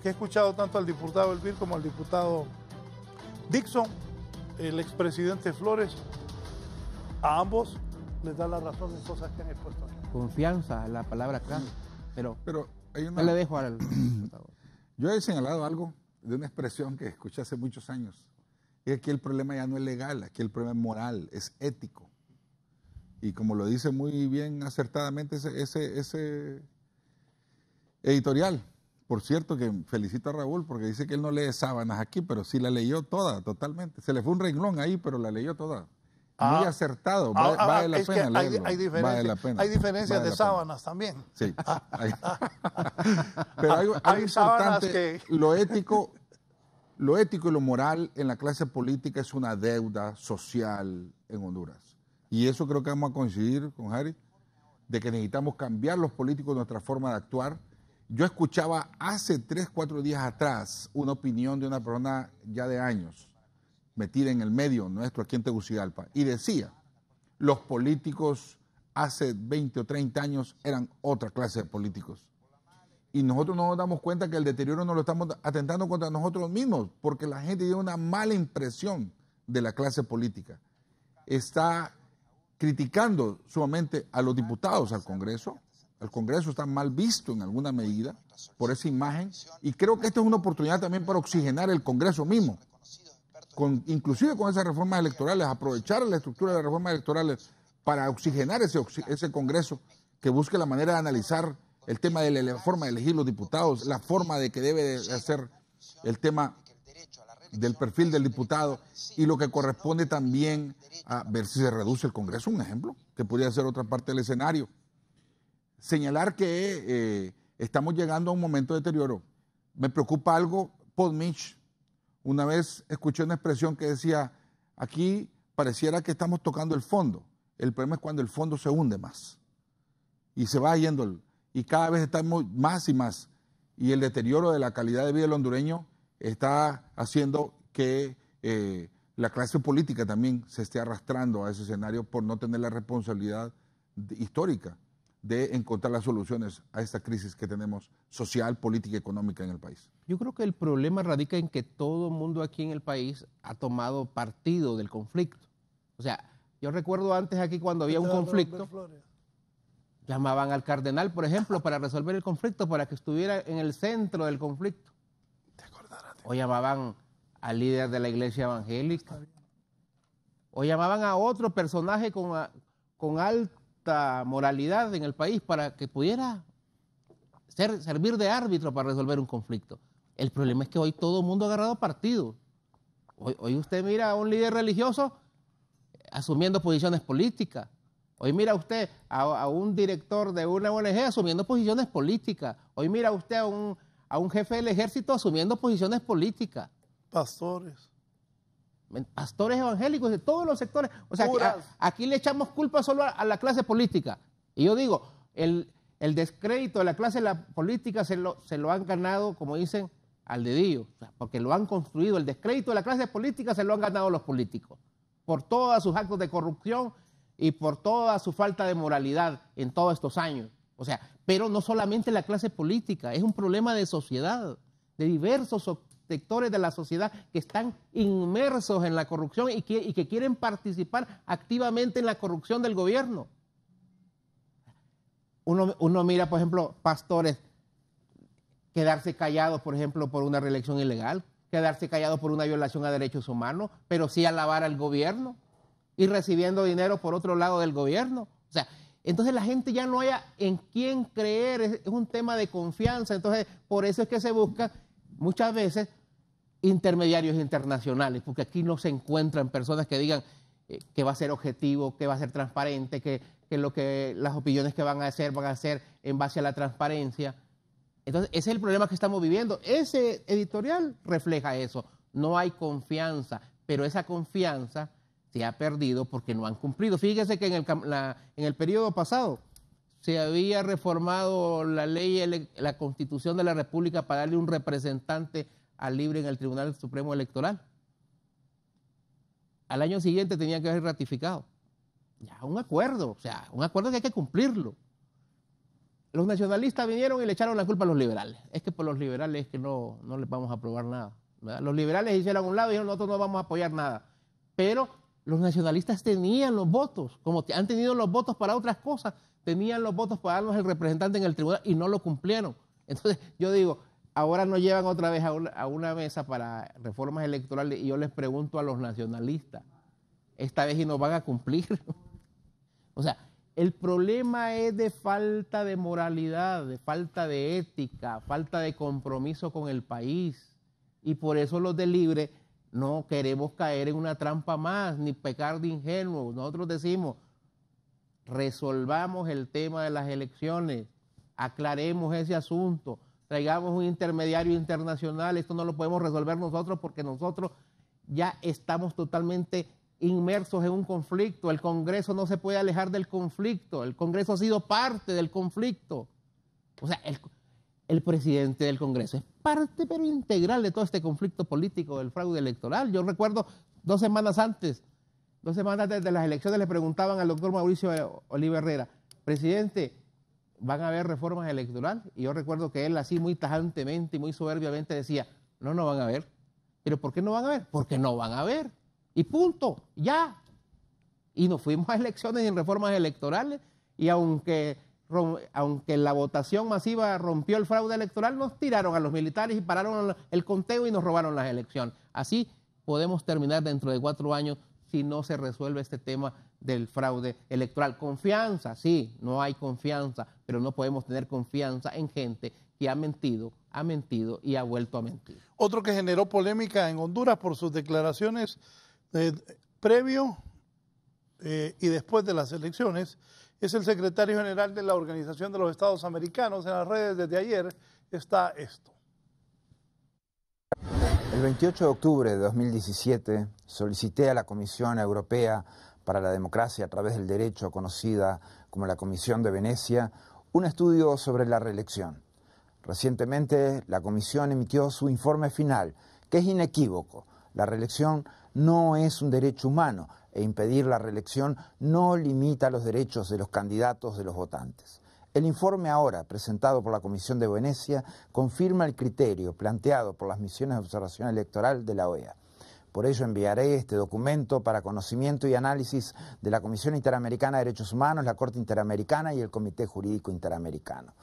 Speaker 4: que he escuchado tanto al diputado Elvir como al diputado Dixon, el expresidente Flores, a ambos les da la razón en cosas que han expuesto aquí.
Speaker 5: Confianza es la palabra clave. Pero
Speaker 6: hay
Speaker 5: yo
Speaker 6: una...
Speaker 5: le dejo al...
Speaker 6: Yo he señalado algo de una expresión que escuché hace muchos años. Es que aquí el problema ya no es legal, aquí el problema es moral, es ético. Y como lo dice muy bien acertadamente ese editorial. Por cierto, que felicito a Raúl porque dice que él no lee sábanas aquí, pero sí la leyó toda, totalmente. Se le fue un renglón ahí, pero la leyó toda. Muy acertado, vale la pena leerlo.
Speaker 4: Hay diferencias de sábanas también.
Speaker 6: Sí. Pero hay sábanas que... Lo ético y lo moral en la clase política es una deuda social en Honduras. Y eso creo que vamos a coincidir con Harry, de que necesitamos cambiar los políticos nuestra forma de actuar. Yo escuchaba hace 3, 4 días atrás una opinión de una persona ya de años, metida en el medio nuestro aquí en Tegucigalpa, y decía, los políticos hace 20 o 30 años eran otra clase de políticos. Y nosotros no nos damos cuenta que el deterioro nos lo estamos atentando contra nosotros mismos, porque la gente tiene una mala impresión de la clase política. Está criticando sumamente a los diputados al Congreso. El Congreso está mal visto en alguna medida por esa imagen, y creo que esta es una oportunidad también para oxigenar el Congreso mismo, inclusive con esas reformas electorales, aprovechar la estructura de las reformas electorales para oxigenar ese Congreso que busque la manera de analizar el tema de la forma de elegir los diputados, la forma de que debe de hacer el tema del perfil del diputado y lo que corresponde también a ver si se reduce el Congreso, un ejemplo, que podría ser otra parte del escenario. Señalar que estamos llegando a un momento de deterioro. Me preocupa algo, Paul Mitch, una vez escuché una expresión que decía, aquí pareciera que estamos tocando el fondo. El problema es cuando el fondo se hunde más y se va yendo, y cada vez estamos más y más. Y el deterioro de la calidad de vida del hondureño está haciendo que la clase política también se esté arrastrando a ese escenario por no tener la responsabilidad histórica de encontrar las soluciones a esta crisis que tenemos social, política y económica en el país.
Speaker 5: Yo creo que el problema radica en que todo el mundo aquí en el país ha tomado partido del conflicto. O sea, yo recuerdo antes aquí cuando había un conflicto, llamaban al cardenal, por ejemplo, para resolver el conflicto, para que estuviera en el centro del conflicto. O llamaban al líder de la iglesia evangélica. O llamaban a otro personaje con alta moralidad en el país para que pudiera servir de árbitro para resolver un conflicto. El problema es que hoy todo el mundo ha agarrado partido. Hoy usted mira a un líder religioso asumiendo posiciones políticas. Hoy mira usted a un director de una ONG asumiendo posiciones políticas. Hoy mira usted a un jefe del ejército asumiendo posiciones políticas.
Speaker 4: Pastores
Speaker 5: Evangélicos de todos los sectores. O sea, aquí le echamos culpa solo a la clase política. Y yo digo, el descrédito de la clase política se lo han ganado, como dicen, al dedillo. O sea, porque lo han construido. El descrédito de la clase política se lo han ganado los políticos. Por todos sus actos de corrupción y por toda su falta de moralidad en todos estos años. O sea, pero no solamente la clase política, es un problema de sociedad, de diversos sectores de la sociedad que están inmersos en la corrupción y que quieren participar activamente en la corrupción del gobierno. Uno mira, por ejemplo, pastores quedarse callados, por ejemplo, por una reelección ilegal, quedarse callados por una violación a derechos humanos, pero sí alabar al gobierno y recibiendo dinero por otro lado del gobierno. O sea, entonces la gente ya no haya en quién creer, es un tema de confianza. Entonces, por eso es que se busca muchas veces intermediarios internacionales, porque aquí no se encuentran personas que digan que va a ser objetivo, que va a ser transparente, que las opiniones que van a hacer en base a la transparencia. Entonces, ese es el problema que estamos viviendo. Ese editorial refleja eso. No hay confianza, pero esa confianza se ha perdido porque no han cumplido. Fíjese que en el periodo pasado se había reformado la ley, la Constitución de la República para darle un representante al libre en el Tribunal Supremo Electoral. Al año siguiente tenía que haber ratificado. Ya, un acuerdo, o sea, un acuerdo que hay que cumplirlo. Los nacionalistas vinieron y le echaron la culpa a los liberales. Es que por los liberales es que no les vamos a aprobar nada, ¿verdad? Los liberales hicieron a un lado y dijeron nosotros no vamos a apoyar nada. Pero los nacionalistas tenían los votos, como han tenido los votos para otras cosas, tenían los votos para darnos el representante en el tribunal y no lo cumplieron. Entonces yo digo, ahora nos llevan otra vez a una mesa para reformas electorales y yo les pregunto a los nacionalistas, esta vez y nos van a cumplir. O sea, el problema es de falta de moralidad, de falta de ética, falta de compromiso con el país. Y por eso los de Libre no queremos caer en una trampa más, ni pecar de ingenuos. Nosotros decimos, resolvamos el tema de las elecciones, aclaremos ese asunto, traigamos un intermediario internacional. Esto no lo podemos resolver nosotros porque nosotros ya estamos totalmente inmersos en un conflicto. El Congreso no se puede alejar del conflicto. El Congreso ha sido parte del conflicto. O sea, el presidente del Congreso es parte pero integral de todo este conflicto político del fraude electoral. Yo recuerdo 2 semanas antes de las elecciones le preguntaban al doctor Mauricio Oliva Herrera, presidente, ¿van a haber reformas electorales? Y yo recuerdo que él así muy tajantemente y muy soberbiamente decía, no van a haber. ¿Pero por qué no van a haber? Porque no van a haber. Y punto, ya. Y nos fuimos a elecciones y en reformas electorales y aunque la votación masiva rompió el fraude electoral, nos tiraron a los militares y pararon el conteo y nos robaron las elecciones. Así podemos terminar dentro de 4 años si no se resuelve este tema del fraude electoral. Confianza, sí, no hay confianza, pero no podemos tener confianza en gente que ha mentido y ha vuelto a mentir.
Speaker 4: Otro que generó polémica en Honduras por sus declaraciones previo y después de las elecciones es el secretario general de la Organización de los Estados Americanos. En las redes desde ayer está esto.
Speaker 8: El 28 de octubre de 2017 solicité a la Comisión Europea para la Democracia a través del Derecho, conocida como la Comisión de Venecia, un estudio sobre la reelección. Recientemente la Comisión emitió su informe final, que es inequívoco. La reelección no es un derecho humano e impedir la reelección no limita los derechos de los candidatos de los votantes. El informe ahora presentado por la Comisión de Venecia confirma el criterio planteado por las misiones de observación electoral de la OEA. Por ello enviaré este documento para conocimiento y análisis de la Comisión Interamericana de Derechos Humanos, la Corte Interamericana y el Comité Jurídico Interamericano.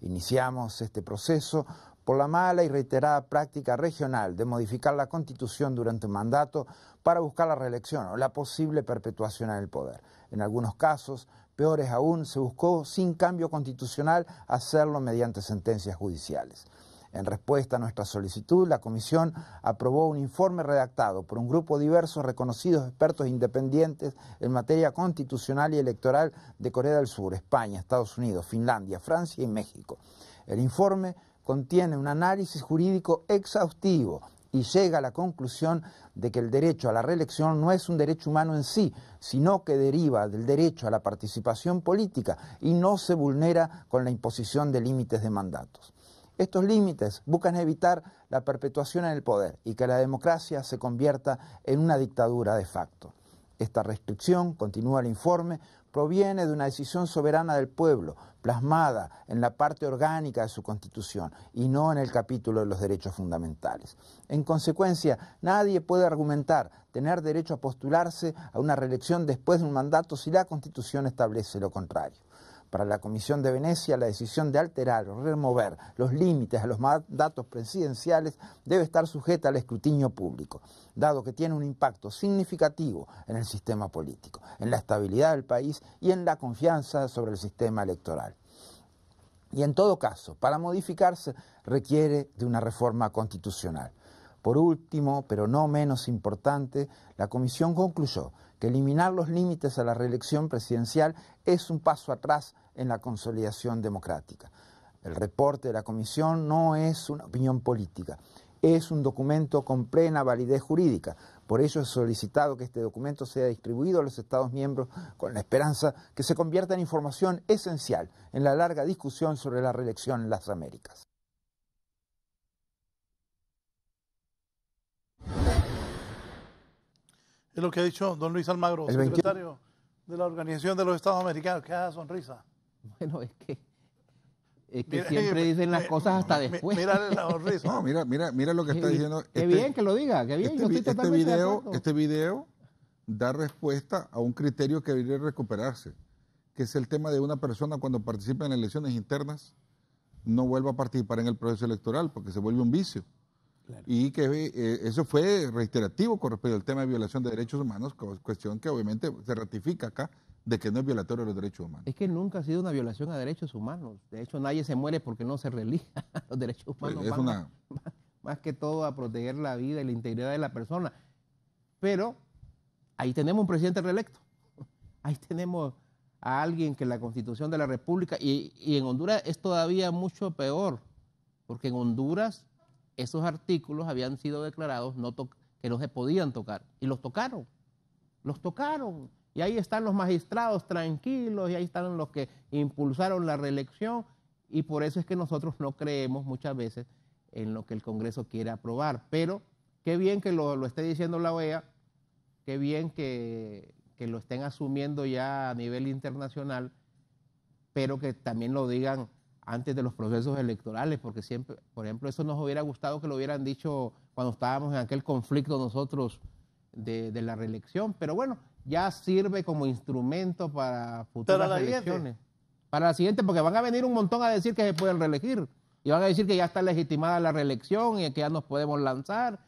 Speaker 8: Iniciamos este proceso por la mala y reiterada práctica regional de modificar la Constitución durante un mandato para buscar la reelección o la posible perpetuación en el poder. En algunos casos, peores aún, se buscó sin cambio constitucional hacerlo mediante sentencias judiciales. En respuesta a nuestra solicitud, la Comisión aprobó un informe redactado por un grupo diverso de reconocidos expertos independientes en materia constitucional y electoral de Corea del Sur, España, Estados Unidos, Finlandia, Francia y México. El informe contiene un análisis jurídico exhaustivo y llega a la conclusión de que el derecho a la reelección no es un derecho humano en sí, sino que deriva del derecho a la participación política y no se vulnera con la imposición de límites de mandatos. Estos límites buscan evitar la perpetuación en el poder y que la democracia se convierta en una dictadura de facto. Esta restricción, continúa el informe, proviene de una decisión soberana del pueblo, plasmada en la parte orgánica de su Constitución y no en el capítulo de los derechos fundamentales. En consecuencia, nadie puede argumentar tener derecho a postularse a una reelección después de un mandato si la Constitución establece lo contrario. Para la Comisión de Venecia, la decisión de alterar o remover los límites a los mandatos presidenciales debe estar sujeta al escrutinio público, dado que tiene un impacto significativo en el sistema político, en la estabilidad del país y en la confianza sobre el sistema electoral. Y en todo caso, para modificarse, requiere de una reforma constitucional. Por último, pero no menos importante, la Comisión concluyó que eliminar los límites a la reelección presidencial es un paso atrás en la consolidación democrática. El reporte de la Comisión no es una opinión política, es un documento con plena validez jurídica. Por ello he solicitado que este documento sea distribuido a los Estados miembros con la esperanza que se convierta en información esencial en la larga discusión sobre la reelección en las Américas.
Speaker 4: Es lo que ha dicho don Luis Almagro, secretario de la Organización de los Estados Americanos. ¿Qué hace sonrisa?
Speaker 5: Bueno, es que siempre dicen las cosas hasta después.
Speaker 4: Mírale la sonrisa.
Speaker 6: No, mira lo que está diciendo.
Speaker 5: Qué bien que lo diga, qué bien. Yo estoy totalmente de acuerdo.
Speaker 6: Este video da respuesta a un criterio que debería recuperarse, que es el tema de una persona cuando participa en elecciones internas no vuelva a participar en el proceso electoral porque se vuelve un vicio. Claro. Y que eso fue reiterativo con respecto al tema de violación de derechos humanos, cuestión que obviamente se ratifica acá de que no es violatorio de los derechos humanos.
Speaker 5: Es que nunca ha sido una violación a derechos humanos. De hecho, nadie se muere porque no se relija. Los derechos humanos
Speaker 6: pues
Speaker 5: van más que todo a proteger la vida y la integridad de la persona. Pero ahí tenemos un presidente reelecto. Ahí tenemos a alguien que la Constitución de la República, y en Honduras es todavía mucho peor, porque en Honduras esos artículos habían sido declarados que no se podían tocar, y los tocaron. Y ahí están los magistrados tranquilos, y ahí están los que impulsaron la reelección, y por eso es que nosotros no creemos muchas veces en lo que el Congreso quiere aprobar. Pero qué bien que lo esté diciendo la OEA, qué bien que lo estén asumiendo ya a nivel internacional, pero que también lo digan antes de los procesos electorales, porque siempre, por ejemplo, eso nos hubiera gustado que lo hubieran dicho cuando estábamos en aquel conflicto nosotros de la reelección, pero bueno, ya sirve como instrumento para futuras elecciones. Para la siguiente, porque van a venir un montón a decir que se pueden reelegir, y van a decir que ya está legitimada la reelección y que ya nos podemos lanzar,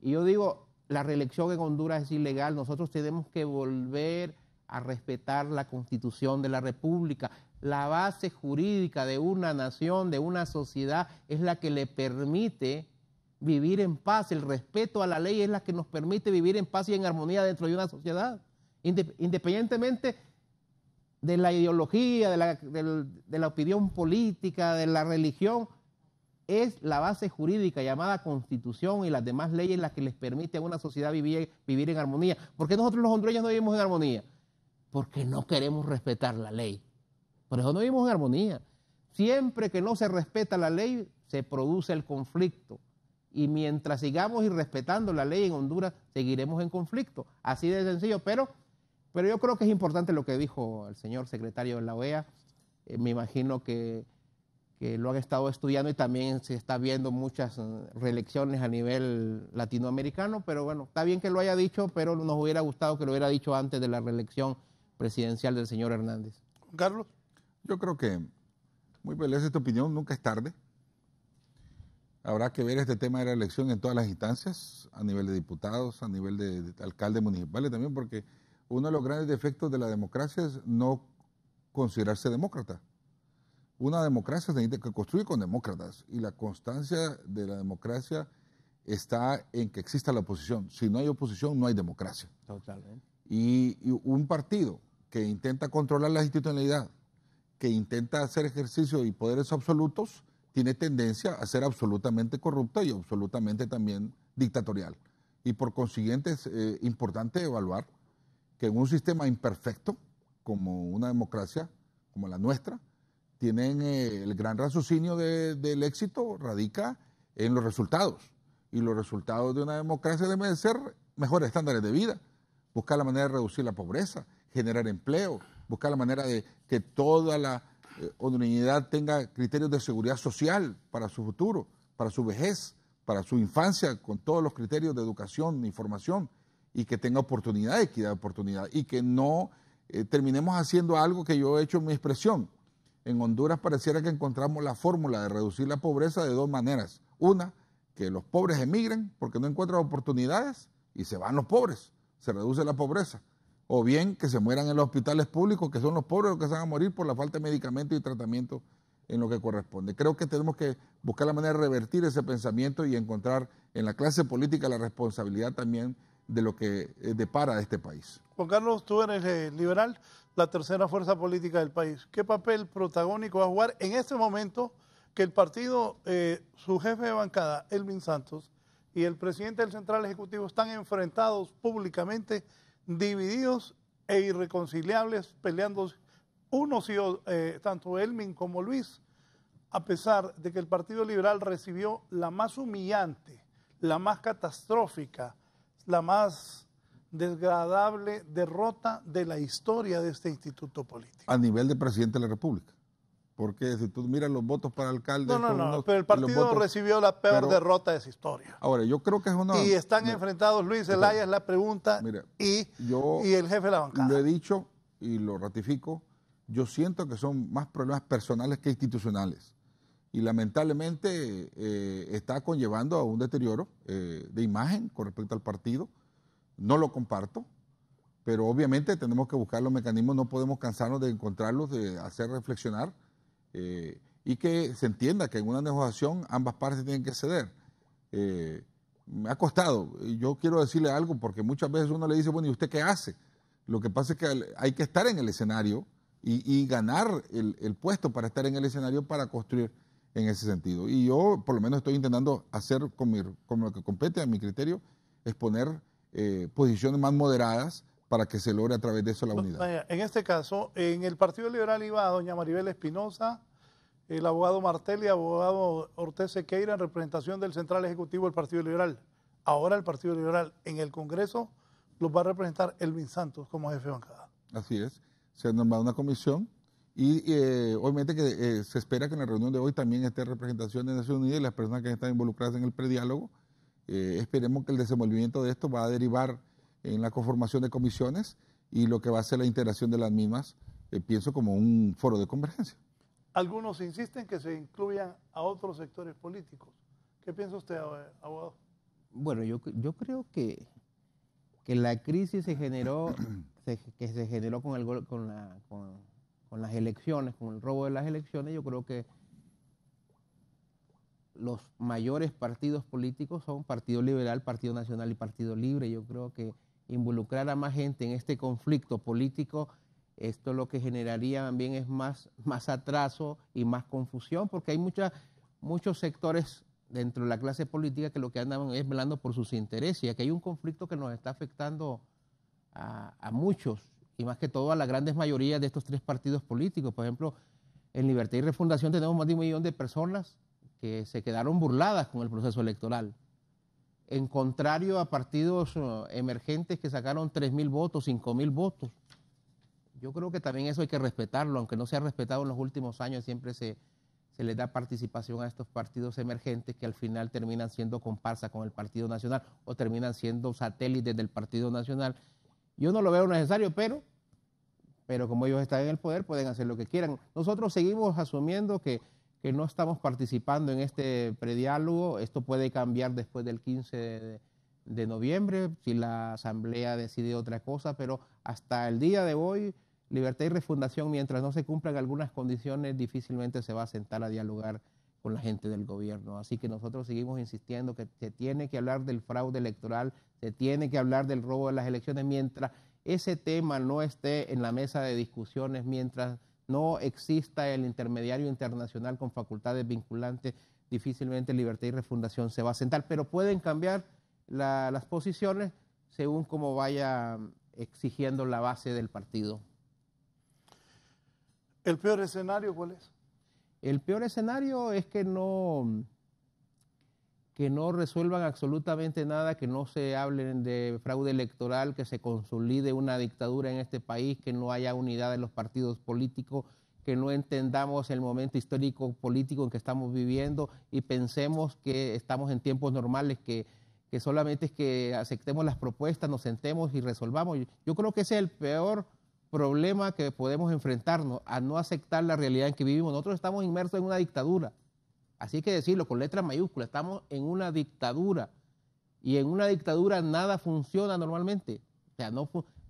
Speaker 5: y yo digo, la reelección en Honduras es ilegal. Nosotros tenemos que volver a respetar la Constitución de la República. La base jurídica de una nación, de una sociedad, es la que le permite vivir en paz. El respeto a la ley es la que nos permite vivir en paz y en armonía dentro de una sociedad. Independientemente de la ideología, de la opinión política, de la religión, es la base jurídica llamada Constitución y las demás leyes las que les permite a una sociedad vivir en armonía. ¿Por qué nosotros los hondureños no vivimos en armonía? Porque no queremos respetar la ley. Por eso no vivimos en armonía. Siempre que no se respeta la ley, se produce el conflicto. Y mientras sigamos irrespetando la ley en Honduras, seguiremos en conflicto. Así de sencillo. Pero yo creo que es importante lo que dijo el señor secretario de la OEA. Me imagino que lo han estado estudiando y también se está viendo muchas reelecciones a nivel latinoamericano, pero bueno, está bien que lo haya dicho, pero nos hubiera gustado que lo hubiera dicho antes de la reelección presidencial del señor Hernández.
Speaker 4: Carlos.
Speaker 6: Yo creo que, muy valiosa esta opinión, nunca es tarde. Habrá que ver este tema de la elección en todas las instancias, a nivel de diputados, a nivel de alcaldes municipales también, porque uno de los grandes defectos de la democracia es no considerarse demócrata. Una democracia se construye con demócratas y la constancia de la democracia está en que exista la oposición. Si no hay oposición, no hay democracia.
Speaker 5: Totalmente.
Speaker 6: Y un partido que intenta controlar la institucionalidad, que intenta hacer ejercicio y poderes absolutos, tiene tendencia a ser absolutamente corrupta y absolutamente también dictatorial. Y por consiguiente es importante evaluar que en un sistema imperfecto, como una democracia, como la nuestra, tienen el gran raciocinio del éxito radica en los resultados. Y los resultados de una democracia deben ser mejores estándares de vida, buscar la manera de reducir la pobreza, generar empleo, buscar la manera de que toda la hondureñidad tenga criterios de seguridad social para su futuro, para su vejez, para su infancia, con todos los criterios de educación, información, y que tenga oportunidad, equidad de oportunidad, y que no terminemos haciendo algo que yo he hecho en mi expresión. En Honduras pareciera que encontramos la fórmula de reducir la pobreza de dos maneras. Una, que los pobres emigren porque no encuentran oportunidades y se van los pobres, se reduce la pobreza. O bien que se mueran en los hospitales públicos, que son los pobres los que se van a morir por la falta de medicamentos y tratamiento en lo que corresponde. Creo que tenemos que buscar la manera de revertir ese pensamiento y encontrar en la clase política la responsabilidad también de lo que depara a este país.
Speaker 4: Juan Carlos, tú eres liberal, la tercera fuerza política del país. ¿Qué papel protagónico va a jugar en este momento que el partido, su jefe de bancada, Elvin Santos, y el presidente del Central Ejecutivo están enfrentados públicamente, divididos e irreconciliables, peleando unos y tanto Elvin como Luis, a pesar de que el Partido Liberal recibió la más humillante, la más catastrófica, la más desagradable derrota de la historia de este instituto político?
Speaker 6: A nivel de presidente de la República. Porque si tú miras los votos para alcalde...
Speaker 4: No, pero el partido recibió la peor derrota de su historia.
Speaker 6: Ahora, yo creo que es una...
Speaker 4: Y están enfrentados, Luis Zelaya es la pregunta, y el jefe de la bancada.
Speaker 6: Lo he dicho y lo ratifico, yo siento que son más problemas personales que institucionales. Y lamentablemente está conllevando a un deterioro de imagen con respecto al partido. No lo comparto, pero obviamente tenemos que buscar los mecanismos, no podemos cansarnos de encontrarlos, de hacer reflexionar y que se entienda que en una negociación ambas partes tienen que ceder. Me ha costado, y yo quiero decirle algo, porque muchas veces uno le dice, bueno, ¿y usted qué hace? Lo que pasa es que hay que estar en el escenario y ganar el puesto para estar en el escenario para construir en ese sentido. Y yo por lo menos estoy intentando hacer con lo que compete a mi criterio, es poner posiciones más moderadas para que se logre a través de eso la unidad.
Speaker 4: En este caso, en el Partido Liberal iba doña Maribel Espinosa, el abogado Martel y el abogado Ortiz Sequeira en representación del Central Ejecutivo del Partido Liberal. Ahora el Partido Liberal en el Congreso los va a representar Elvin Santos como jefe de bancada.
Speaker 6: Así es, se ha nombrado una comisión y obviamente que se espera que en la reunión de hoy también esté representación de Naciones Unidas y las personas que están involucradas en el prediálogo. Esperemos que el desenvolvimiento de esto va a derivar en la conformación de comisiones y lo que va a ser la integración de las mismas, pienso como un foro de convergencia.
Speaker 4: Algunos insisten que se incluyan a otros sectores políticos. ¿Qué piensa usted, abogado?
Speaker 5: Bueno, yo creo que la crisis se generó con las elecciones, con el robo de las elecciones. Yo creo que los mayores partidos políticos son Partido Liberal, Partido Nacional y Partido Libre. Yo creo que involucrar a más gente en este conflicto político, esto lo que generaría también es más atraso y más confusión, porque hay muchos sectores dentro de la clase política que lo que andan es velando por sus intereses, y aquí hay un conflicto que nos está afectando a muchos, y más que todo a las grandes mayorías de estos tres partidos políticos. Por ejemplo, en Libertad y Refundación tenemos más de 1 millón de personas que se quedaron burladas con el proceso electoral. En contrario a partidos emergentes que sacaron 3.000 votos, 5.000 votos. Yo creo que también eso hay que respetarlo, aunque no se ha respetado en los últimos años, siempre se les da participación a estos partidos emergentes que al final terminan siendo comparsa con el Partido Nacional o terminan siendo satélites del Partido Nacional. Yo no lo veo necesario, pero como ellos están en el poder pueden hacer lo que quieran. Nosotros seguimos asumiendo que no estamos participando en este prediálogo. Esto puede cambiar después del 15 de noviembre, si la Asamblea decide otra cosa, pero hasta el día de hoy, Libertad y Refundación, mientras no se cumplan algunas condiciones, difícilmente se va a sentar a dialogar con la gente del gobierno. Así que nosotros seguimos insistiendo que se tiene que hablar del fraude electoral, se tiene que hablar del robo de las elecciones, mientras ese tema no esté en la mesa de discusiones, mientras no exista el intermediario internacional con facultades vinculantes, difícilmente Libertad y Refundación se va a sentar, pero pueden cambiar las posiciones según cómo vaya exigiendo la base del partido.
Speaker 4: ¿El peor escenario cuál es?
Speaker 5: El peor escenario es que no resuelvan absolutamente nada, que no se hablen de fraude electoral, que se consolide una dictadura en este país, que no haya unidad de los partidos políticos, que no entendamos el momento histórico político en que estamos viviendo y pensemos que estamos en tiempos normales, que solamente es que aceptemos las propuestas, nos sentemos y resolvamos. Yo creo que ese es el peor problema que podemos enfrentarnos, a no aceptar la realidad en que vivimos. Nosotros estamos inmersos en una dictadura. Así hay que decirlo con letras mayúsculas, estamos en una dictadura y en una dictadura nada funciona normalmente. O sea,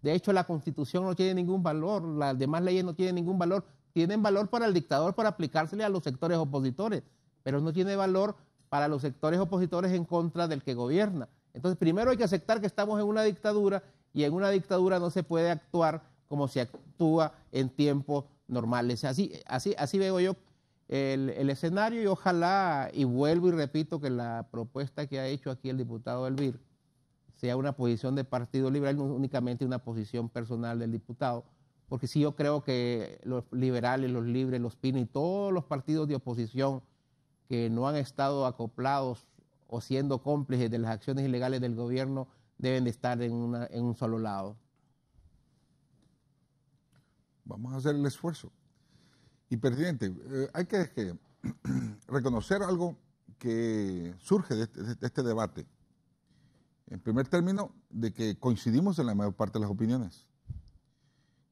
Speaker 5: de hecho la Constitución no tiene ningún valor, las demás leyes no tienen ningún valor, tienen valor para el dictador para aplicársele a los sectores opositores, pero no tiene valor para los sectores opositores en contra del que gobierna. Entonces primero hay que aceptar que estamos en una dictadura y en una dictadura no se puede actuar como se actúa en tiempos normales. Así veo yo el escenario, y ojalá, y vuelvo y repito, que la propuesta que ha hecho aquí el diputado Elvir sea una posición de Partido Liberal, no únicamente una posición personal del diputado, porque sí yo creo que los liberales, los libres, los PIN y todos los partidos de oposición que no han estado acoplados o siendo cómplices de las acciones ilegales del gobierno deben de estar en un solo lado.
Speaker 6: Vamos a hacer el esfuerzo. Y presidente, hay que reconocer algo que surge de este debate. En primer término, de que coincidimos en la mayor parte de las opiniones.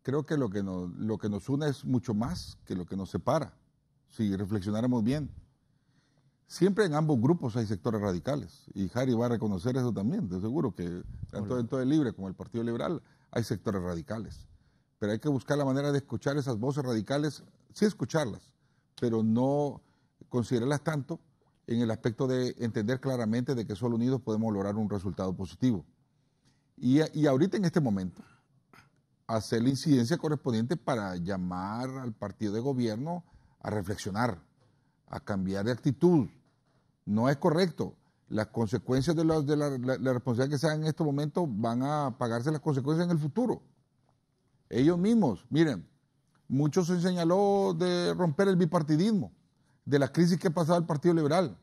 Speaker 6: Creo que lo que nos une es mucho más que lo que nos separa, si reflexionáramos bien. Siempre en ambos grupos hay sectores radicales, y Harry va a reconocer eso también, de seguro que tanto dentro del Libre como el Partido Liberal hay sectores radicales. Pero hay que buscar la manera de escuchar esas voces radicales, sí escucharlas, pero no considerarlas tanto en el aspecto de entender claramente de que solo unidos podemos lograr un resultado positivo. Y ahorita en este momento, hacer la incidencia correspondiente para llamar al partido de gobierno a reflexionar, a cambiar de actitud. No es correcto. Las consecuencias de la responsabilidad que se hagan en estos momentos van a pagarse las consecuencias en el futuro. Ellos mismos, miren, mucho se señaló de romper el bipartidismo, de la crisis que ha pasado el Partido Liberal.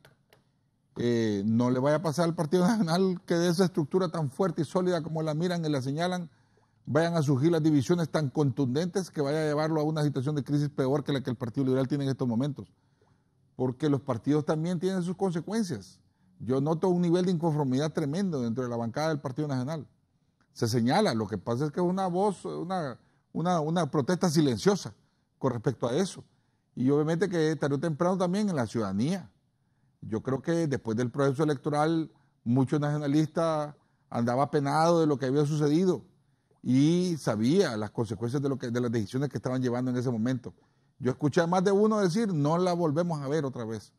Speaker 6: No le vaya a pasar al Partido Nacional que de esa estructura tan fuerte y sólida como la miran y la señalan, vayan a surgir las divisiones tan contundentes que vaya a llevarlo a una situación de crisis peor que la que el Partido Liberal tiene en estos momentos. Porque los partidos también tienen sus consecuencias. Yo noto un nivel de inconformidad tremendo dentro de la bancada del Partido Nacional. Se señala, lo que pasa es que es una voz, una protesta silenciosa con respecto a eso. Y obviamente que tarde o temprano también en la ciudadanía. Yo creo que después del proceso electoral, muchos nacionalistas andaban apenados de lo que había sucedido y sabía las consecuencias de las decisiones que estaban llevando en ese momento. Yo escuché a más de uno decir, no la volvemos a ver otra vez,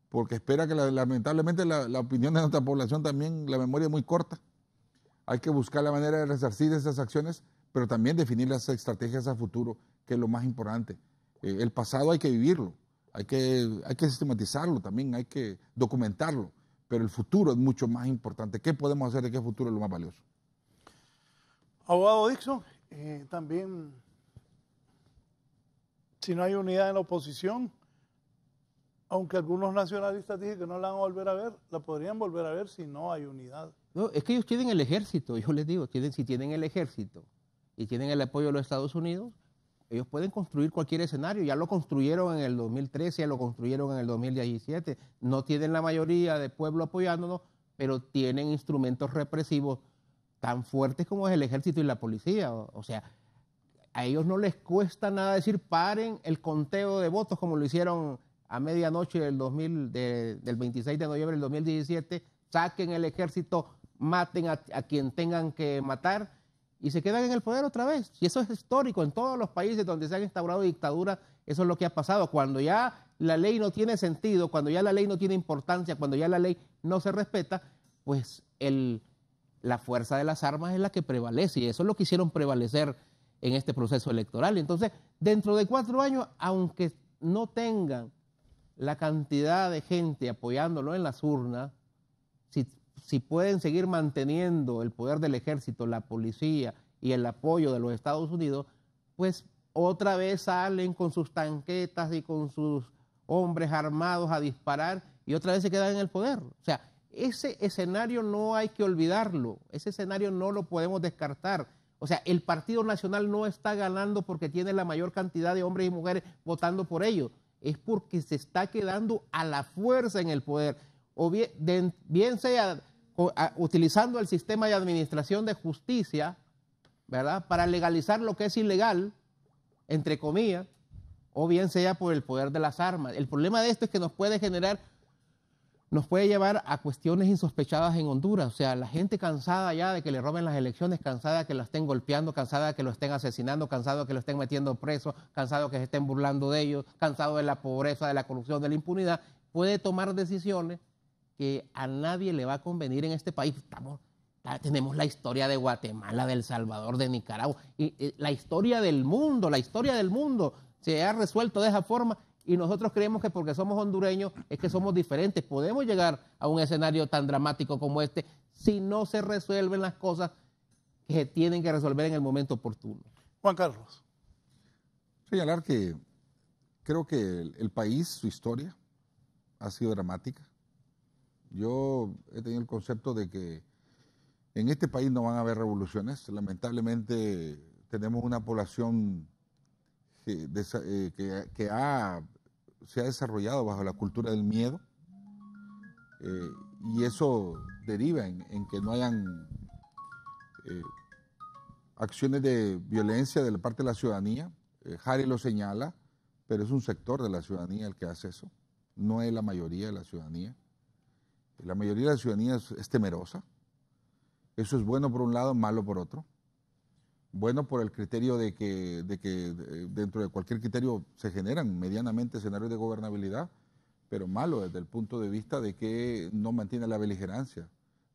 Speaker 6: porque espera que lamentablemente la opinión de nuestra población también, la memoria es muy corta. Hay que buscar la manera de resarcir esas acciones, pero también definir las estrategias a futuro, que es lo más importante. El pasado hay que vivirlo, hay que sistematizarlo también, hay que documentarlo, pero el futuro es mucho más importante. ¿Qué podemos hacer de qué futuro es lo más valioso?
Speaker 4: Abogado Dixon, también, si no hay unidad en la oposición, aunque algunos nacionalistas dicen que no la van a volver a ver, la podrían volver a ver si no hay unidad.
Speaker 5: No, es que ellos tienen el ejército, yo les digo, si tienen el ejército y tienen el apoyo de los Estados Unidos, ellos pueden construir cualquier escenario. Ya lo construyeron en el 2013, ya lo construyeron en el 2017. No tienen la mayoría del pueblo apoyándonos, pero tienen instrumentos represivos tan fuertes como es el ejército y la policía. O sea, a ellos no les cuesta nada decir paren el conteo de votos como lo hicieron a medianoche del 26 de noviembre del 2017, saquen el ejército, maten a quien tengan que matar y se quedan en el poder otra vez. Y eso es histórico en todos los países donde se han instaurado dictaduras. Eso es lo que ha pasado. Cuando ya la ley no tiene sentido, cuando ya la ley no tiene importancia, cuando ya la ley no se respeta, pues la fuerza de las armas es la que prevalece. Y eso es lo que hicieron prevalecer en este proceso electoral. Entonces, dentro de 4 años, aunque no tengan la cantidad de gente apoyándolo en las urnas, si pueden seguir manteniendo el poder del ejército, la policía y el apoyo de los Estados Unidos, pues otra vez salen con sus tanquetas y con sus hombres armados a disparar y otra vez se quedan en el poder. O sea, ese escenario no hay que olvidarlo, ese escenario no lo podemos descartar. O sea, el Partido Nacional no está ganando porque tiene la mayor cantidad de hombres y mujeres votando por ellos, es porque se está quedando a la fuerza en el poder, o bien sea utilizando el sistema de administración de justicia, ¿verdad?, para legalizar lo que es ilegal, entre comillas, o bien sea por el poder de las armas. El problema de esto es que nos puede llevar a cuestiones insospechadas en Honduras. O sea, la gente cansada ya de que le roben las elecciones, cansada de que lo estén golpeando, cansada de que lo estén asesinando, cansado de que lo estén metiendo preso, cansado de que se estén burlando de ellos, cansado de la pobreza, de la corrupción, de la impunidad, puede tomar decisiones que a nadie le va a convenir en este país. Tenemos la historia de Guatemala, de El Salvador, de Nicaragua, y la historia del mundo se ha resuelto de esa forma. Y nosotros creemos que porque somos hondureños es que somos diferentes. Podemos llegar a un escenario tan dramático como este si no se resuelven las cosas que se tienen que resolver en el momento oportuno.
Speaker 4: Juan Carlos.
Speaker 6: Señalar que creo que el país, su historia, ha sido dramática. Yo he tenido el concepto de que en este país no van a haber revoluciones. Lamentablemente tenemos una población se ha desarrollado bajo la cultura del miedo, y eso deriva en que no hayan acciones de violencia de la parte de la ciudadanía. Harry lo señala, pero es un sector de la ciudadanía el que hace eso, no es la mayoría de la ciudadanía. La mayoría de la ciudadanía es temerosa. Eso es bueno por un lado, malo por otro. Bueno por el criterio de que dentro de cualquier criterio se generan medianamente escenarios de gobernabilidad, pero malo desde el punto de vista de que no mantiene la beligerancia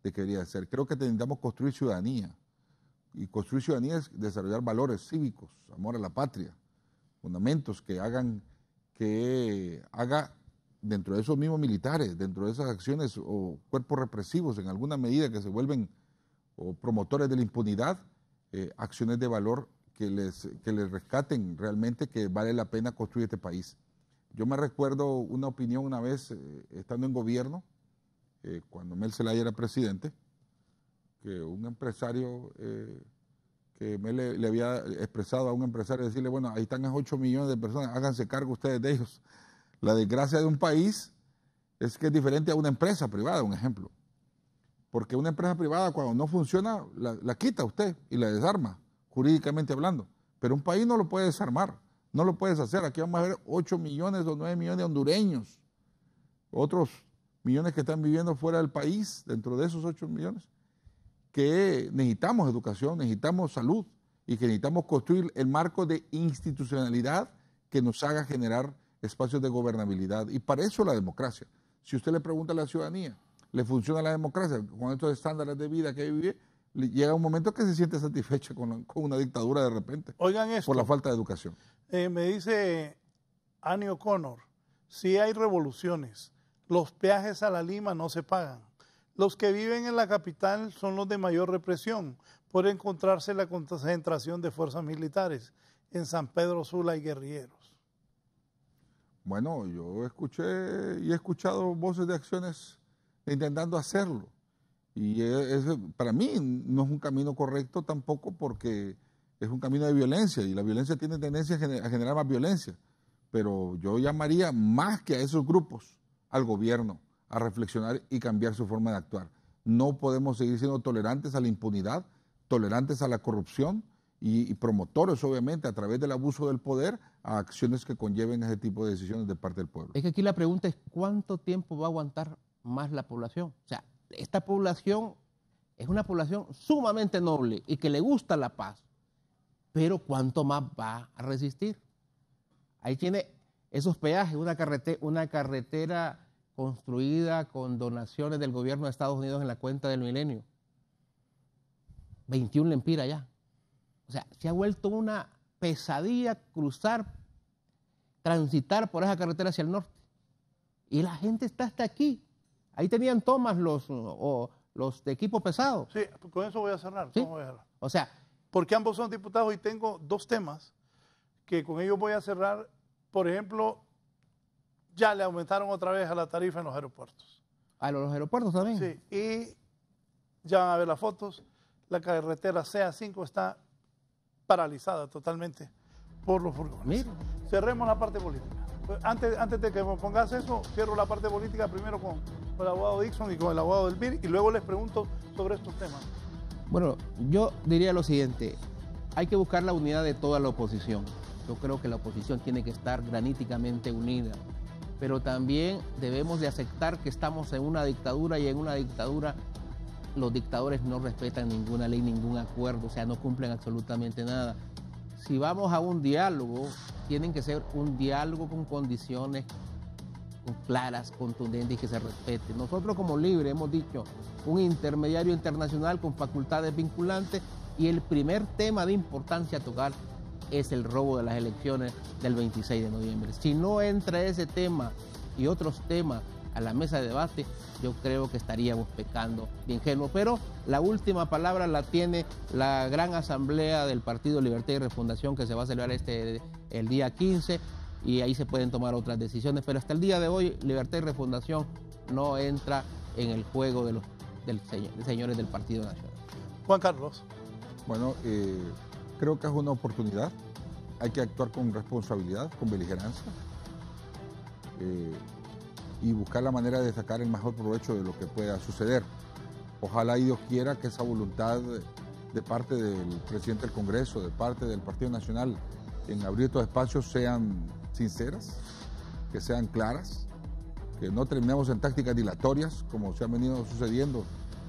Speaker 6: de que debería ser. Creo que necesitamos construir ciudadanía. Y construir ciudadanía es desarrollar valores cívicos, amor a la patria, fundamentos que haga dentro de esos mismos militares, dentro de esas acciones o cuerpos represivos en alguna medida que se vuelven o promotores de la impunidad, acciones de valor que les rescaten realmente que vale la pena construir este país. Yo me recuerdo una opinión una vez, estando en gobierno, cuando Mel Zelaya era presidente, que un empresario, que Mel le había expresado a un empresario, decirle, bueno, ahí están 8 millones de personas, háganse cargo ustedes de ellos. La desgracia de un país es que es diferente a una empresa privada, un ejemplo. Porque una empresa privada cuando no funciona, la quita usted y la desarma, jurídicamente hablando. Pero un país no lo puede desarmar, no lo puedes hacer. Aquí vamos a ver 8 millones o 9 millones de hondureños, otros millones que están viviendo fuera del país, dentro de esos 8 millones, que necesitamos educación, necesitamos salud y que necesitamos construir el marco de institucionalidad que nos haga generar espacios de gobernabilidad. Y para eso la democracia. Si usted le pregunta a la ciudadanía, ¿le funciona la democracia con estos estándares de vida que vive? Llega un momento que se siente satisfecha con una dictadura de repente.
Speaker 4: Oigan esto.
Speaker 6: Por la falta de educación.
Speaker 4: Me dice Annie O'Connor, si hay revoluciones, los peajes a la Lima no se pagan. Los que viven en la capital son los de mayor represión. Puede encontrarse la concentración de fuerzas militares en San Pedro Sula y Guerrilleros.
Speaker 6: Bueno, yo escuché y he escuchado voces de acciones intentando hacerlo. Y para mí no es un camino correcto tampoco, porque es un camino de violencia y la violencia tiene tendencia a generar más violencia. Pero yo llamaría más que a esos grupos al gobierno a reflexionar y cambiar su forma de actuar. No podemos seguir siendo tolerantes a la impunidad, tolerantes a la corrupción y promotores, obviamente, a través del abuso del poder, a acciones que conlleven ese tipo de decisiones de parte del pueblo.
Speaker 5: Es que aquí la pregunta es, ¿cuánto tiempo va a aguantar más la población? O sea, esta población es una población sumamente noble y que le gusta la paz, pero ¿cuánto más va a resistir? Ahí tiene esos peajes, una carretera construida con donaciones del gobierno de Estados Unidos en la cuenta del milenio. 21 lempiras ya. O sea, se ha vuelto una pesadilla transitar por esa carretera hacia el norte. Y la gente está hasta aquí. Ahí tenían tomas los de equipo pesado.
Speaker 4: Sí, con eso voy a cerrar.
Speaker 5: ¿Sí?
Speaker 4: Voy a cerrar.
Speaker 5: O sea,
Speaker 4: porque ambos son diputados y tengo 2 temas que con ellos voy a cerrar. Por ejemplo, ya le aumentaron otra vez a la tarifa en los aeropuertos.
Speaker 5: ¿A los aeropuertos también?
Speaker 4: Sí, y ya van a ver las fotos. La carretera CA5 está paralizada totalmente por los furgones.
Speaker 5: Mira.
Speaker 4: Cerremos la parte política. Antes de que me pongas eso, cierro la parte política primero con el abogado Dixon y con el abogado del BIR y luego les pregunto sobre estos temas.
Speaker 5: Bueno, yo diría lo siguiente, hay que buscar la unidad de toda la oposición. Yo creo que la oposición tiene que estar graníticamente unida, pero también debemos de aceptar que estamos en una dictadura y en una dictadura los dictadores no respetan ninguna ley, ningún acuerdo, o sea, no cumplen absolutamente nada. Si vamos a un diálogo, tienen que ser un diálogo con condiciones claras, contundentes y que se respeten. Nosotros como Libre hemos dicho un intermediario internacional con facultades vinculantes y el primer tema de importancia a tocar es el robo de las elecciones del 26 de noviembre. Si no entra ese tema y otros temas a la mesa de debate, yo creo que estaríamos pecando de ingenuos. Pero la última palabra la tiene la gran asamblea del Partido Libertad y Refundación que se va a celebrar el día 15 y ahí se pueden tomar otras decisiones. Pero hasta el día de hoy, Libertad y Refundación no entra en el juego de los señores del Partido Nacional.
Speaker 4: Juan Carlos.
Speaker 6: Bueno, creo que es una oportunidad. hay que actuar con responsabilidad, con beligerancia, y buscar la manera de sacar el mejor provecho de lo que pueda suceder. Ojalá y Dios quiera que esa voluntad de parte del presidente del Congreso, de parte del Partido Nacional, en abrir estos espacios sean sinceras, que sean claras, que no terminemos en tácticas dilatorias, como se ha venido sucediendo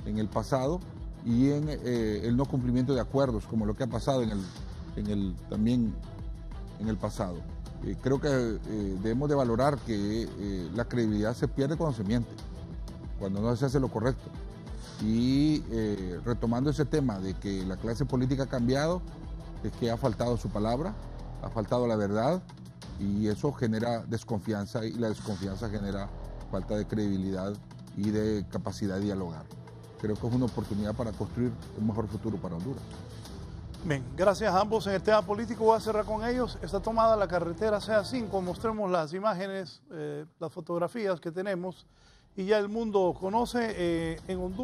Speaker 6: en el pasado, y en el no cumplimiento de acuerdos, como lo que ha pasado también en el pasado. Creo que debemos de valorar que la credibilidad se pierde cuando se miente, cuando no se hace lo correcto. Y retomando ese tema de que la clase política ha cambiado, es que ha faltado su palabra, ha faltado la verdad, y eso genera desconfianza, y la desconfianza genera falta de credibilidad y de capacidad de dialogar. Creo que es una oportunidad para construir un mejor futuro para Honduras.
Speaker 4: Bien, gracias a ambos. En el tema político voy a cerrar con ellos. Está tomada la carretera CA5, mostremos las imágenes, las fotografías que tenemos, y ya el mundo conoce.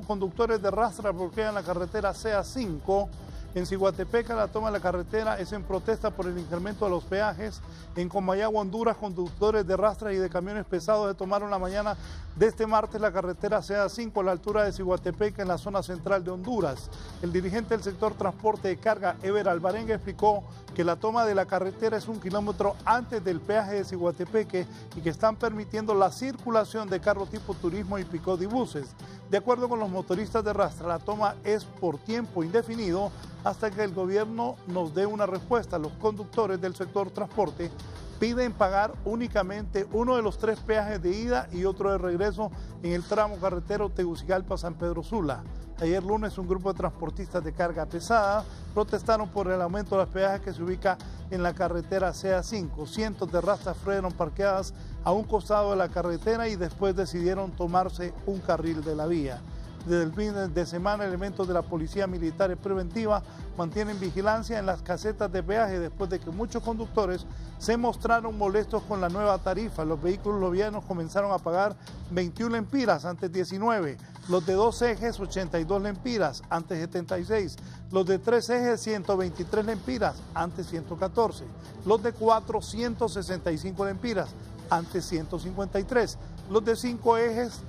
Speaker 4: Conductores de rastra bloquean la carretera CA5. En Ciguatepeca, la toma de la carretera es en protesta por el incremento de los peajes. En Comayagua, Honduras, conductores de rastras y de camiones pesados tomaron la mañana de este martes la carretera CA5 a la altura de Ciguatepeca, en la zona central de Honduras. El dirigente del sector transporte de carga, Ever Alvarenga, explicó que la toma de la carretera es 1 kilómetro antes del peaje de Ciguatepeque y que están permitiendo la circulación de carros tipo turismo y pick-up y buses. De acuerdo con los motoristas de rastra, la toma es por tiempo indefinido hasta que el gobierno nos dé una respuesta. Los conductores del sector transporte piden pagar únicamente uno de los 3 peajes de ida y otro de regreso en el tramo carretero Tegucigalpa-San Pedro Sula. Ayer lunes, un grupo de transportistas de carga pesada protestaron por el aumento de los peajes que se ubica en la carretera CA5. Cientos de rastras fueron parqueadas a un costado de la carretera y después decidieron tomarse un carril de la vía. Desde el fin de semana, elementos de la Policía Militar y Preventiva mantienen vigilancia en las casetas de peaje después de que muchos conductores se mostraron molestos con la nueva tarifa. Los vehículos livianos comenzaron a pagar 21 lempiras, antes 19. Los de 2 ejes, 82 lempiras, antes 76. Los de 3 ejes, 123 lempiras, antes 114. Los de 4, 165 lempiras, antes 153. Los de 5 ejes,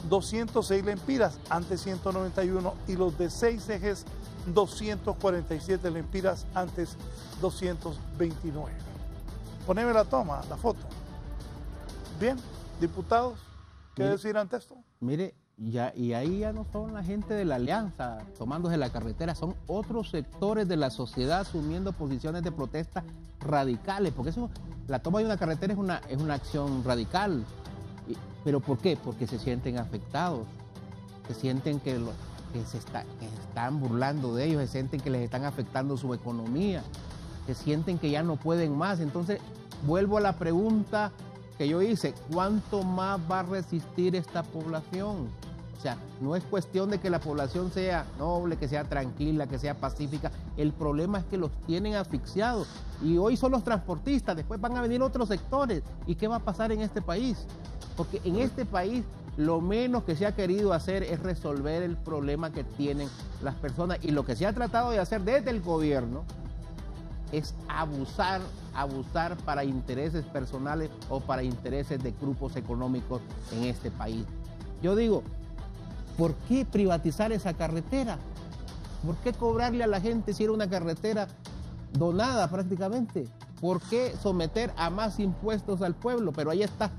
Speaker 4: 206 lempiras, antes 191, y los de 6 ejes, 247 lempiras, antes 229. Poneme la toma, la foto. Bien, diputados, ¿qué decir ante esto?
Speaker 5: Mire, y ahí ya no son la gente de la alianza tomándose la carretera, son otros sectores de la sociedad asumiendo posiciones de protesta radicales, porque eso, la toma de una carretera es una acción radical. ¿Pero por qué? Porque se sienten afectados, se sienten que se están burlando de ellos, se sienten que les están afectando su economía, se sienten que ya no pueden más. Entonces, vuelvo a la pregunta que yo hice, ¿cuánto más va a resistir esta población? O sea, no es cuestión de que la población sea noble, que sea tranquila, que sea pacífica. El problema es que los tienen asfixiados. Y hoy son los transportistas, después van a venir otros sectores. ¿Y qué va a pasar en este país? Porque en este país lo menos que se ha querido hacer es resolver el problema que tienen las personas. Y lo que se ha tratado de hacer desde el gobierno es abusar para intereses personales o para intereses de grupos económicos en este país. Yo digo, ¿por qué privatizar esa carretera? ¿Por qué cobrarle a la gente si era una carretera donada prácticamente? ¿Por qué someter a más impuestos al pueblo? Pero ahí está,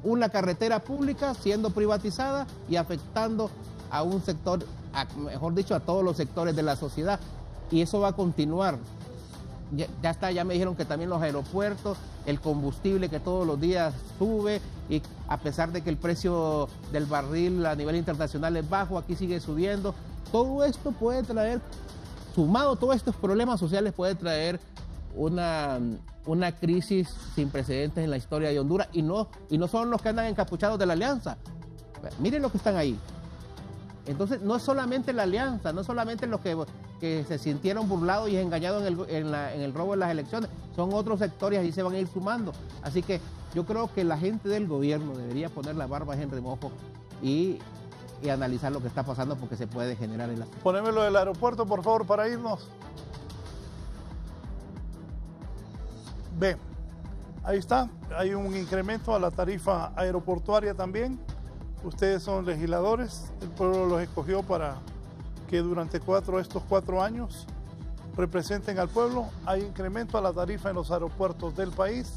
Speaker 5: una carretera pública siendo privatizada y afectando a un sector, mejor dicho, a todos los sectores de la sociedad. Y eso va a continuar. Ya me dijeron que también los aeropuertos, el combustible que todos los días sube, y a pesar de que el precio del barril a nivel internacional es bajo, aquí sigue subiendo. Todo esto puede traer, sumado todos estos problemas sociales, puede traer una crisis sin precedentes en la historia de Honduras, y no son los que andan encapuchados de la alianza. Miren los que están ahí. Entonces, no es solamente la alianza, no es solamente los que se sintieron burlados y engañados en el robo de las elecciones, son otros sectores y se van a ir sumando. Así que yo creo que la gente del gobierno debería poner las barbas en remojo y analizar lo que está pasando, porque se puede generar el asunto.
Speaker 4: Poneme lo del aeropuerto, por favor, para irnos. B. Ahí está, hay un incremento a la tarifa aeroportuaria también. Ustedes son legisladores, el pueblo los escogió para que durante estos 4 años representen al pueblo. Hay incremento a la tarifa en los aeropuertos del país,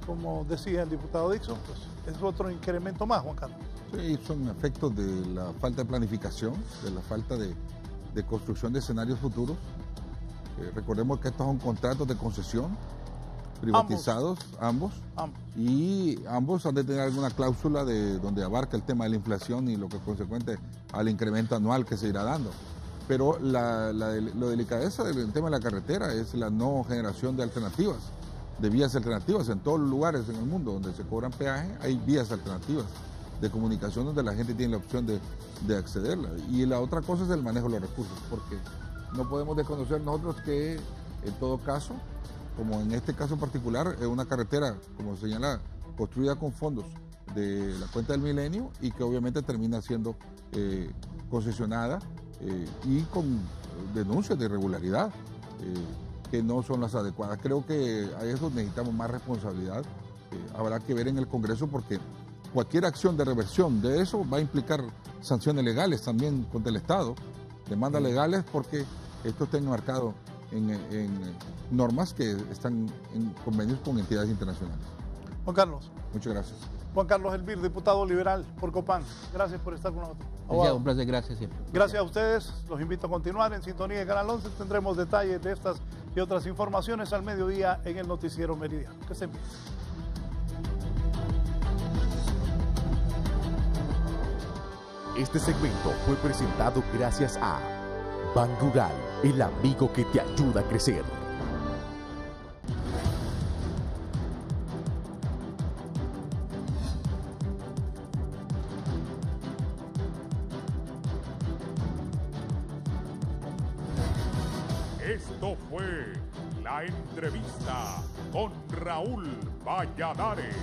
Speaker 4: como decía el diputado Dixon, pues es otro incremento más, Juan Carlos.
Speaker 6: Sí, son efectos de la falta de planificación, de la falta de construcción de escenarios futuros. Recordemos que estos son contratos de concesión, privatizados, ambos, y ambos han de tener alguna cláusula donde abarca el tema de la inflación y lo que es consecuente al incremento anual que se irá dando. Pero lo delicadeza del tema de la carretera es la no generación de alternativas, de vías alternativas. En todos los lugares en el mundo donde se cobran peaje hay vías alternativas de comunicación donde la gente tiene la opción de accederla. Y la otra cosa es el manejo de los recursos, porque no podemos desconocer nosotros que en todo caso, como en este caso particular, es una carretera, como señala, construida con fondos de la cuenta del milenio y que obviamente termina siendo concesionada y con denuncias de irregularidad que no son las adecuadas. Creo que a eso necesitamos más responsabilidad. Habrá que ver en el Congreso porque cualquier acción de reversión de eso va a implicar sanciones legales también contra el Estado, demandas legales porque esto está enmarcado en normas que están en convenios con entidades internacionales.
Speaker 4: Juan Carlos.
Speaker 6: Muchas gracias.
Speaker 4: Juan Carlos Elvir, diputado liberal por Copán. Gracias por estar con nosotros.
Speaker 5: Un placer, gracias siempre.
Speaker 4: Gracias a ustedes. Los invito a continuar en sintonía de Canal 11. Tendremos detalles de estas y otras informaciones al mediodía en el Noticiero Meridiano. Que estén bien.
Speaker 7: Este segmento fue presentado gracias a Ban Rural, el amigo que te ayuda a crecer.
Speaker 1: Esto fue La Entrevista con Raúl Valladares.